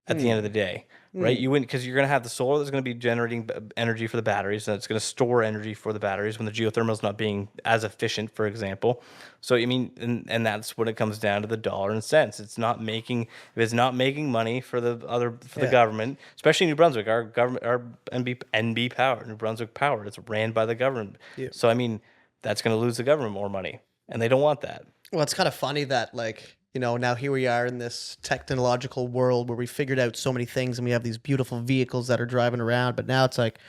at the end of the day. right? You wouldn't, because you're going to have the solar that's going to be generating energy for the batteries, and it's going to store energy for the batteries when the geothermal is not being as efficient, for example. So I mean, and that's when it comes down to the dollar and cents. It's not making if it's not making money for the government, especially New Brunswick. Our government, our NB Power, New Brunswick Power, it's ran by the government. Yeah. So I mean, that's going to lose the government more money, and they don't want that. Well, it's kind of funny that, like, you know, now here we are in this technological world where we figured out so many things and we have these beautiful vehicles that are driving around. But now it's like,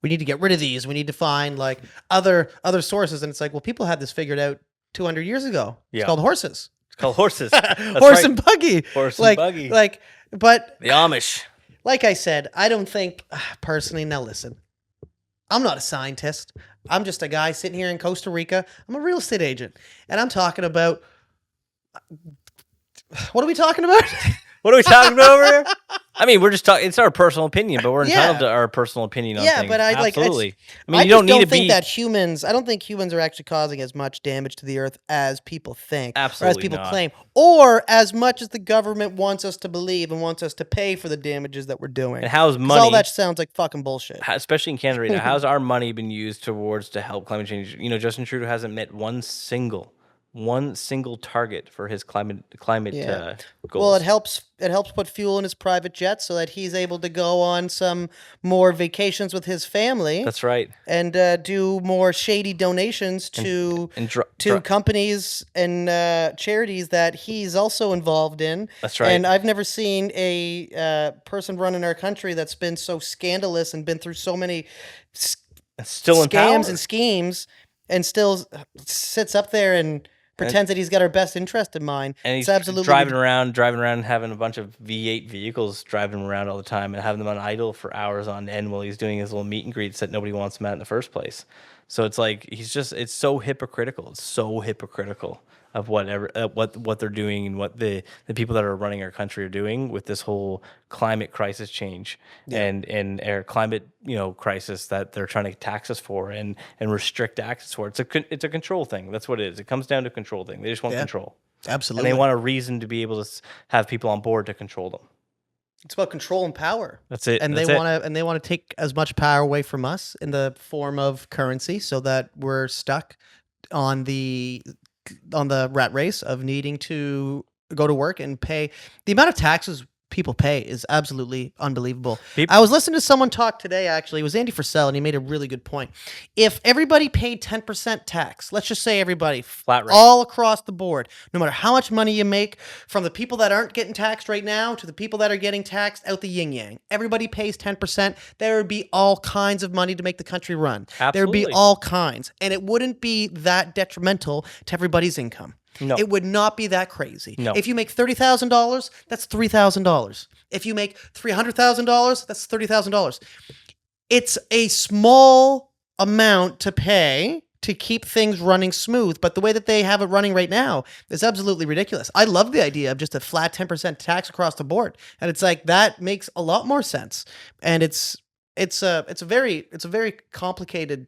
we need to get rid of these. We need to find like other sources. And it's like, well, people had this figured out 200 years ago. It's called horses. It's called horses. Horse and buggy. Horse and buggy. But the Amish. Like I said, I don't think personally. Now listen, I'm not a scientist. I'm just a guy sitting here in Costa Rica. I'm a real estate agent, and I'm talking about. What are we talking about? What are we talking about over here? I mean, we're just talking. It's our personal opinion, but we're entitled to our personal opinion on things. But absolutely. I mean, I you don't need to think be. that humans. I don't think humans are actually causing as much damage to the earth as people think, Absolutely or as people not. claim, or as much as the government wants us to believe and wants us to pay for the damages that we're doing. And how's 'Cause money? all that sounds like fucking bullshit. Especially in Canada right now, how's our money been used towards to help climate change? You know, Justin Trudeau hasn't met one single target for his climate goals. Well, it helps put fuel in his private jet so that he's able to go on some more vacations with his family. That's right. And do more shady donations to companies and charities that he's also involved in. That's right. And I've never seen a person running our country that's been so scandalous and been through so many scams and schemes and still sits up there and pretends that he's got our best interest in mind. And he's it's absolutely driving around, having a bunch of V8 vehicles driving around all the time and having them on idle for hours on end while he's doing his little meet and greets that nobody wants him at in the first place. So it's like it's so hypocritical. It's so hypocritical of whatever what they're doing and what the people that are running our country are doing with this whole climate crisis change and our climate crisis that they're trying to tax us for and restrict access for. It's a control thing. That's what it is. It comes down to a control thing. They just want control. Absolutely. And they want a reason to be able to have people on board to control them. It's about control and power. That's it. And they want to take as much power away from us in the form of currency so that we're stuck on the rat race of needing to go to work and pay. The amount of taxes people pay is absolutely unbelievable. I was listening to someone talk today, actually. It was Andy Frisell, and he made a really good point. If everybody paid 10% tax, let's just say everybody, flat rate, all across the board, no matter how much money you make, from the people that aren't getting taxed right now to the people that are getting taxed out the yin-yang, everybody pays 10%, there would be all kinds of money to make the country run. Absolutely. There would be all kinds, and it wouldn't be that detrimental to everybody's income. No. It would not be that crazy. No. If you make $30,000, that's $3,000. If you make $300,000, that's $30,000. It's a small amount to pay to keep things running smooth, but the way that they have it running right now is absolutely ridiculous. I love the idea of just a flat 10% tax across the board, and it's like that makes a lot more sense. And it's a very complicated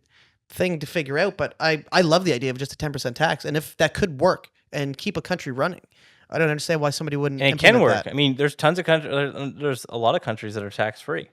thing to figure out, but I love the idea of just a 10% tax, and if that could work and keep a country running, I don't understand why somebody wouldn't. And it can work. That. I mean, there's tons of countries. There's a lot of countries that are tax free,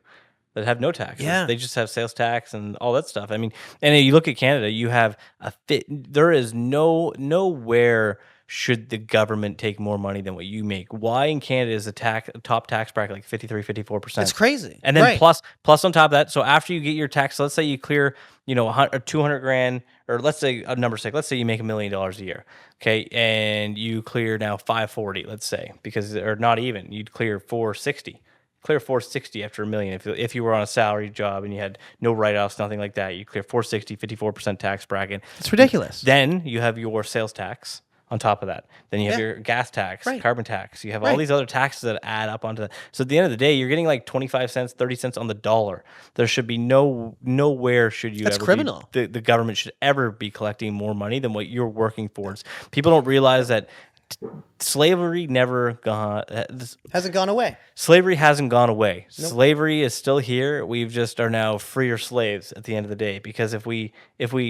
that have no taxes. Yeah. They just have sales tax and all that stuff. I mean, and you look at Canada, you have there is nowhere should the government take more money than what you make. Why in Canada is a top tax bracket like 53-54%? It's crazy. And then plus on top of that, so after you get your tax, let's say you clear, 200 grand, or let's say a number sake, let's say you make $1 million a year, okay, and you clear now 540, let's say, because, or not even, you'd clear 460. Clear 460 after $1 million. If you were on a salary job and you had no write-offs, nothing like that, you clear 460, 54% tax bracket. It's ridiculous. Then you have your sales tax on top of that. Then you have your gas tax, carbon tax. You have all these other taxes that add up onto that. So at the end of the day, you're getting like 25 cents, 30 cents on the dollar. There should be nowhere should you That's ever criminal. The government should ever be collecting more money than what you're working towards. People don't realize that Slavery never gone. Hasn't gone away. Slavery hasn't gone away. Nope. Slavery is still here. We've just are now freer slaves at the end of the day. Because if we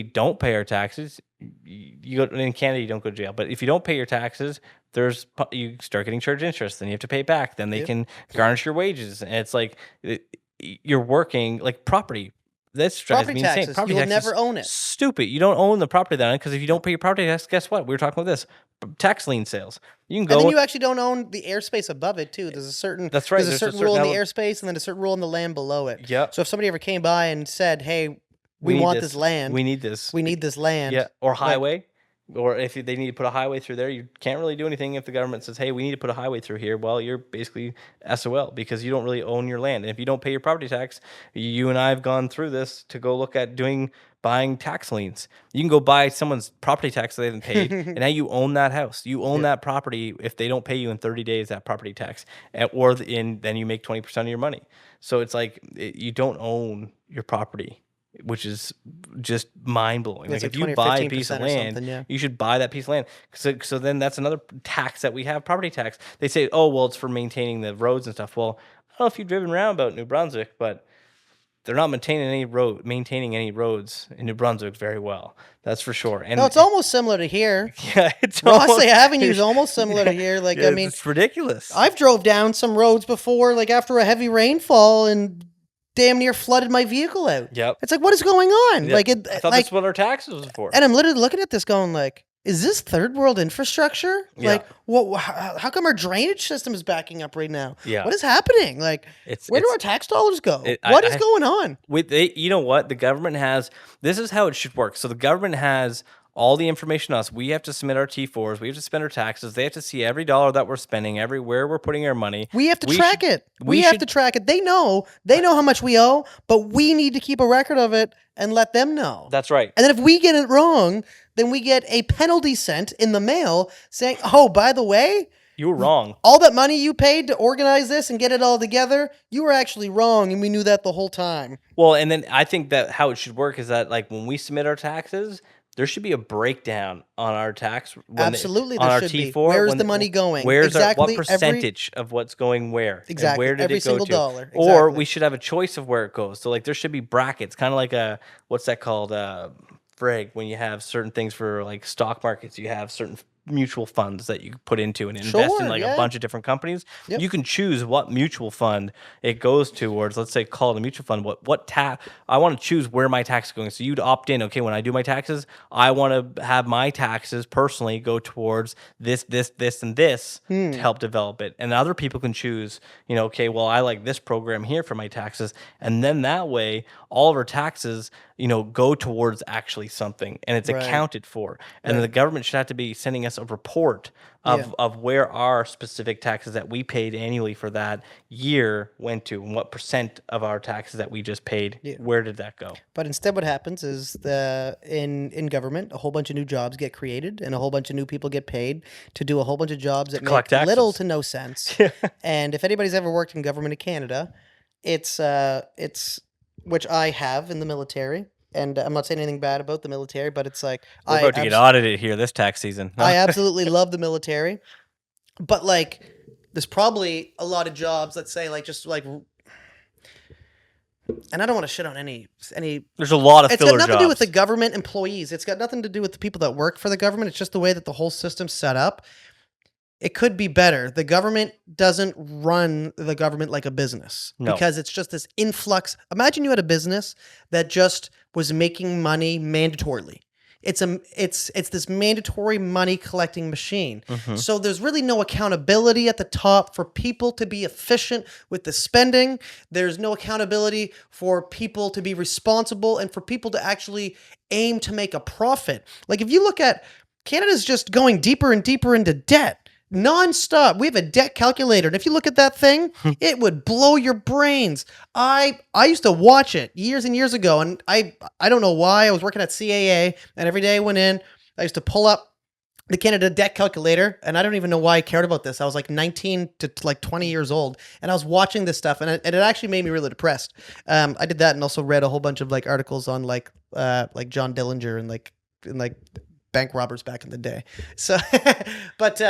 don't pay our taxes, you go in Canada, you don't go to jail. But if you don't pay your taxes, you start getting charged interest. Then you have to pay back. Then they can garnish your wages. And it's like you're working like property. This drives me insane. Property taxes. You'll never own it. Stupid. You don't own the property then because if you don't pay your property tax, guess what? We were talking about this tax lien sales. You can go. And then you actually don't own the airspace above it too. There's a certain. That's right. There's a certain rule in the airspace, and then a certain rule in the land below it. Yep. So if somebody ever came by and said, "Hey, we want this land. We need this. We need this land." Yeah. Or highway. Or if they need to put a highway through there, you can't really do anything if the government says, hey, we need to put a highway through here. Well, you're basically SOL because you don't really own your land. And if you don't pay your property tax, you and I have gone through this to go look at buying tax liens. You can go buy someone's property tax that they haven't paid, and now you own that house. You own that property if they don't pay you in 30 days, that property tax. Then you make 20% of your money. So it's like you don't own your property, which is just mind-blowing. Like if you buy a piece of land, you should buy that piece of land. So then that's another tax that we have, property tax. They say, oh, well, it's for maintaining the roads and stuff. Well, I don't know if you've driven around about New Brunswick, but they're not maintaining any roads in New Brunswick very well. That's for sure. And no, it's almost similar to here. Yeah, it's Rossley Avenue is almost similar to here. Like, yeah, I mean, it's ridiculous. I've drove down some roads before, like after a heavy rainfall, and damn near flooded my vehicle out. Yep. It's like, what is going on? Yep. Like, I thought that's what our taxes was for. And I'm literally looking at this going like, is this third world infrastructure? Yeah. Like, what? How come our drainage system is backing up right now? Yeah. What is happening? Like, where do our tax dollars go? What is going on? You know what? The government has, this is how it should work. So the government has all the information on us. We have to submit our T4s. We have to spend our taxes. They have to see every dollar that we're spending, everywhere we're putting our money. We have to track it. We have to track it. They know how much we owe, but we need to keep a record of it and let them know. That's right. And then if we get it wrong, then we get a penalty sent in the mail saying, oh, by the way, you were wrong. All that money you paid to organize this and get it all together, you were actually wrong, and we knew that the whole time. Well, and then I think that how it should work is that like when we submit our taxes, there should be a breakdown on our tax. Absolutely, on there our should T4. Be. Where's the money going? Where's what percentage of what's going where? Exactly. And where did every it go single to? dollar. Exactly. Or we should have a choice of where it goes. So like there should be brackets, kind of like a what's that called? When you have certain things for like stock markets, you have certain mutual funds that you put into and invest in like a bunch of different companies. Yep. You can choose what mutual fund it goes towards. Let's say call it a mutual fund. I want to choose where my tax is going. So you'd opt in. Okay, when I do my taxes, I want to have my taxes personally go towards this, and this to help develop it. And other people can choose. Okay, well I like this program here for my taxes, and then that way all of our taxes go towards actually something, and it's accounted for. And then the government should have to be sending us a report of where our specific taxes that we paid annually for that year went to, and what percent of our taxes that we just paid, where did that go? But instead what happens is in government, a whole bunch of new jobs get created, and a whole bunch of new people get paid to do a whole bunch of jobs that make little to no sense. And if anybody's ever worked in government in Canada, it's which I have in the military. And I'm not saying anything bad about the military, but it's like we're about to get audited here this tax season. I absolutely love the military, but like there's probably a lot of jobs. Let's say like just like, and I don't want to shit on any. There's a lot of it's filler got nothing jobs. to do with the government employees. It's got nothing to do with the people that work for the government. It's just the way that the whole system's set up. It could be better. The government doesn't run the government like a business because it's just this influx. Imagine you had a business that just was making money mandatorily. It's this mandatory money collecting machine. Mm-hmm. So there's really no accountability at the top for people to be efficient with the spending. There's no accountability for people to be responsible and for people to actually aim to make a profit. Like if you look at Canada's just going deeper and deeper into debt. Non-stop. We have a debt calculator, and if you look at that thing, it would blow your brains. I used to watch it years and years ago, and I don't know why. I was working at CAA, and every day I went in, I used to pull up the Canada debt calculator, and I don't even know why I cared about this. I was like 19 to like 20 years old, and I was watching this stuff, and it actually made me really depressed. I did that, and also read a whole bunch of like articles on like John Dillinger and like bank robbers back in the day. So, but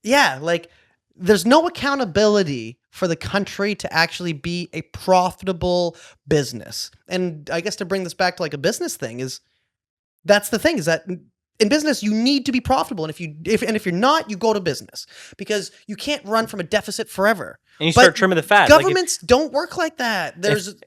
yeah, like there's no accountability for the country to actually be a profitable business. And I guess to bring this back to like a business thing is that's the thing is that in business you need to be profitable, and if you're not, you go to business because you can't run from a deficit forever. And you start trimming the fat. Governments don't work like that.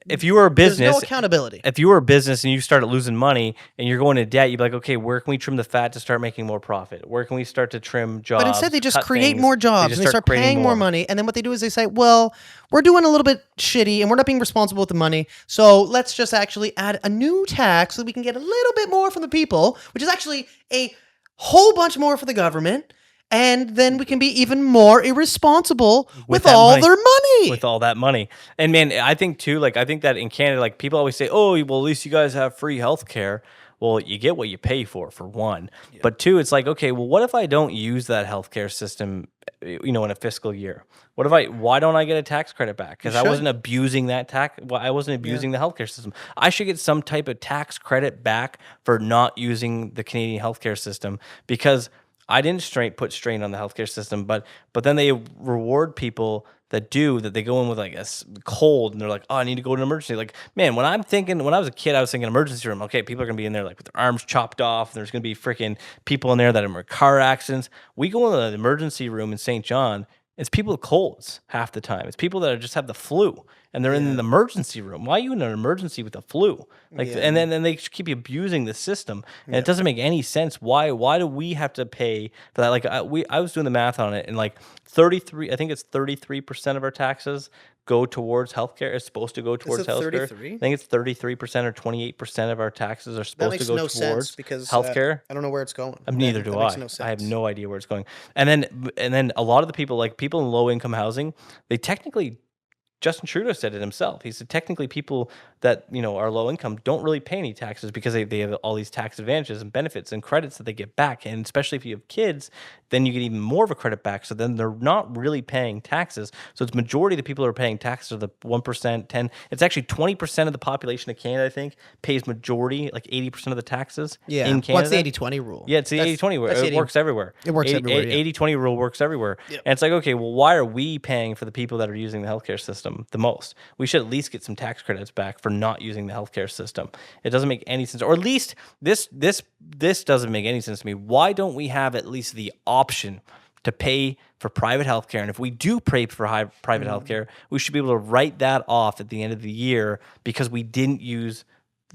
If you were a business, there's no accountability. If you were a business and you started losing money and you're going to debt, you'd be like, okay, where can we trim the fat to start making more profit? Where can we start to trim jobs? But instead, they just create more jobs and they start creating paying more money. And then what they do is they say, well, we're doing a little bit shitty and we're not being responsible with the money. So let's just actually add a new tax so we can get a little bit more from the people, which is actually a whole bunch more for the government. And then we can be even more irresponsible with all their money. With all that money. And man, I think too, like, I think that in Canada, like, people always say, oh, well, at least you guys have free healthcare. Well, you get what you pay for one. Yeah. But two, it's like, okay, well, what if I don't use that healthcare system, in a fiscal year? Why don't I get a tax credit back? Because I wasn't abusing that tax. Well, I wasn't abusing the healthcare system. I should get some type of tax credit back for not using the Canadian healthcare system, because I didn't put strain on the healthcare system, but then they reward people that they go in with like a cold and they're like, oh, I need to go to an emergency. Like, man, when I was a kid, I was thinking emergency room. Okay, people are going to be in there like with their arms chopped off. There's going to be freaking people in there that are in car accidents. We go into the emergency room in St. John. It's people with colds half the time. It's people that just have the flu and they're in the emergency room. Why are you in an emergency with the flu? And then they keep abusing the system, and it doesn't make any sense. Why do we have to pay for that? Like I was doing the math on it, and like 33% of our taxes go towards healthcare. It's supposed to go towards healthcare. 33? I think it's 33% or 28% of our taxes are supposed to go towards because healthcare. I don't know where it's going. Neither do I. I have no idea where it's going. And then a lot of the people, like people in low income housing, they technically, Justin Trudeau said it himself. He said technically people that are low income don't really pay any taxes because they have all these tax advantages and benefits and credits that they get back. And especially if you have kids, then you get even more of a credit back. So then they're not really paying taxes. So it's majority of the people who are paying taxes are the 1%, 10. It's actually 20% of the population of Canada, I think, pays majority, like 80% of the taxes in Canada. What's the 80-20 rule? Yeah, it's the 80-20. It works everywhere. It works everywhere. 80-20 rule works everywhere. Yep. And it's like, okay, well, why are we paying for the people that are using the healthcare system the most? We should at least get some tax credits back for not using the healthcare system. It doesn't make any sense. Or at least this doesn't make any sense to me. Why don't we have at least the option to pay for private healthcare? And if we do pay for private healthcare, we should be able to write that off at the end of the year because we didn't use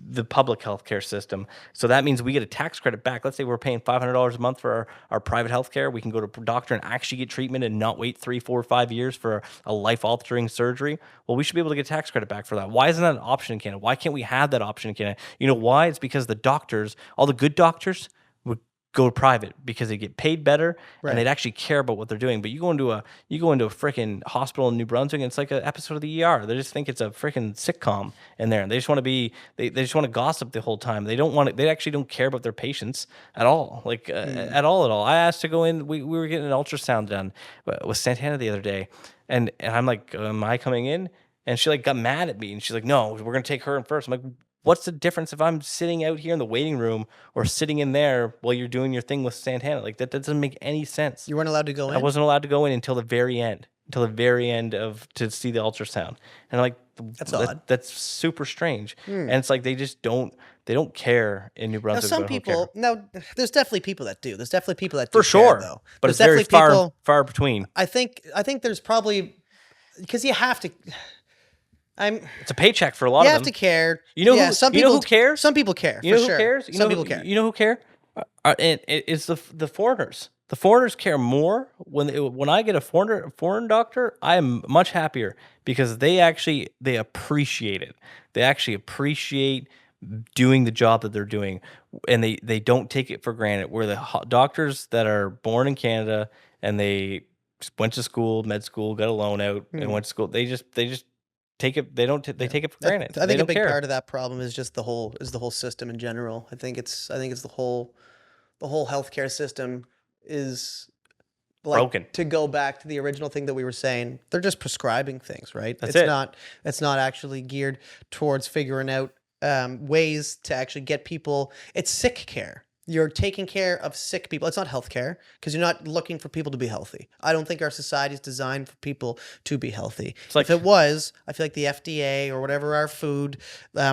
the public healthcare system. So that means we get a tax credit back. Let's say we're paying $500 a month for our private healthcare. We can go to a doctor and actually get treatment and not wait 3, 4, 5 years for a life-altering surgery. Well, we should be able to get tax credit back for that. Why isn't that an option in Canada? Why can't we have that option in Canada? You know why? It's because the doctors, all the good doctors, would go private because they get paid better and they'd actually care about what they're doing. But you go into a freaking hospital in New Brunswick and it's like an episode of the ER. They just think it's a freaking sitcom in there, and they just want to they just want to gossip the whole time. They actually don't care about their patients at all, at all. I asked to go in. We were getting an ultrasound done with Santana the other day, and I'm like, am I coming in? And she got mad at me, and she's like, no, we're gonna take her in first. I'm like, what's the difference if I'm sitting out here in the waiting room or sitting in there while you're doing your thing with Santana? That doesn't make any sense. You weren't allowed to go in? I wasn't allowed to go in until the very end to see the ultrasound. And I'm like, that's odd. That's super strange. And it's like they don't care in New Brunswick. There's definitely people that do. There's definitely people that do. For sure. Care, though. But it's very far between. I think there's probably, because you have to. It's a paycheck for a lot of them. You have to care. Some people who cares? Some people care. You know who cares? Some people care. You know who care? And it's the foreigners. The foreigners care more. When I get a foreign doctor, I am much happier because they appreciate it. They actually appreciate doing the job that they're doing, and they don't take it for granted. Where the doctors that are born in Canada and they went to school, med school, got a loan out, and went to school, they just take it. They don't. They take it for granted. I think a big part of that problem is just the whole system in general. I think it's the whole healthcare system is broken. To go back to the original thing that we were saying, they're just prescribing things, right? It's not actually geared towards figuring out ways to actually get people. It's sick care. You're taking care of sick people. It's not healthcare because you're not looking for people to be healthy. I don't think our society is designed for people to be healthy. If it was, I feel like the FDA or whatever our food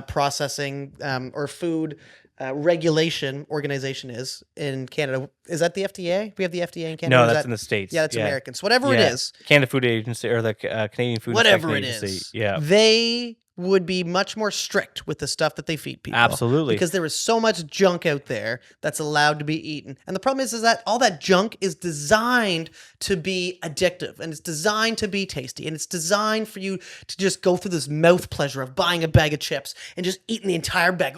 processing or food regulation organization is in Canada. Is that the FDA? We have the FDA in Canada. No, that's in the States. Yeah, that's American. So whatever it is. Canada Food Agency or the Canadian Food Whatever it Agency. is. Yeah. They would be much more strict with the stuff that they feed people. Absolutely. Because there is so much junk out there that's allowed to be eaten. And the problem is that all that junk is designed to be addictive and it's designed to be tasty and it's designed for you to just go through this mouth pleasure of buying a bag of chips and just eating the entire bag.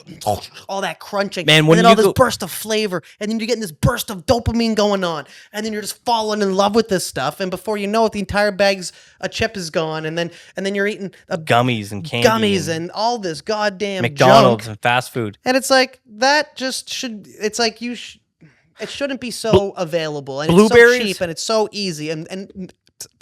All that crunching. Man, and then all this burst of flavor. And then you're getting this burst of dopamine going on. And then you're just falling in love with this stuff. And before you know it, the entire bag's a chip is gone. And then you're eating gummies and candy. And all this goddamn McDonald's junk. and fast food. And it's like that just should. It's like it shouldn't be so available and blueberries, it's so cheap and it's so easy and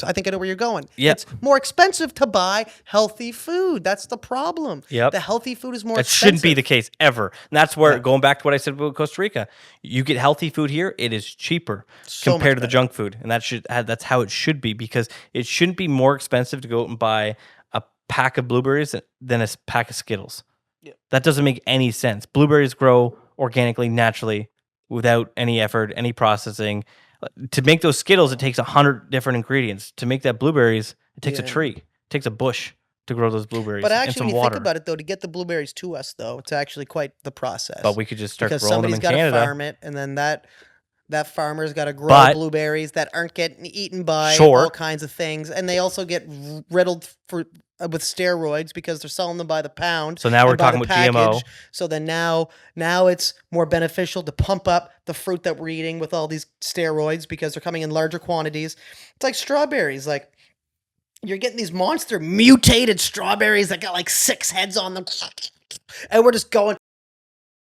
I think I know where you're going. Yep. It's more expensive to buy healthy food. That's the problem. Yep. The healthy food is more That expensive. shouldn't be the case ever. And that's where, going back to what I said about Costa Rica, you get healthy food here, it is cheaper compared to the junk food. And that's how it should be because it shouldn't be more expensive to go out and buy a pack of blueberries than a pack of Skittles. Yeah. That doesn't make any sense. Blueberries grow organically, naturally, without any effort, any processing. To make those Skittles, it takes 100 different ingredients. To make that blueberries, it takes a tree. It takes a bush to grow those blueberries. But actually, and some when you water. think about it, though, to get the blueberries to us, though, it's actually quite the process. But we could just start because growing them in somebody's Canada. got to farm it, and then that farmer's got to grow blueberries that aren't getting eaten by all kinds of things, and they also get riddled with steroids because they're selling them by the pound. So now we're talking about GMO. So then now it's more beneficial to pump up the fruit that we're eating with all these steroids because they're coming in larger quantities. It's like strawberries. Like you're getting these monster mutated strawberries that got like 6 heads on them. And we're just going,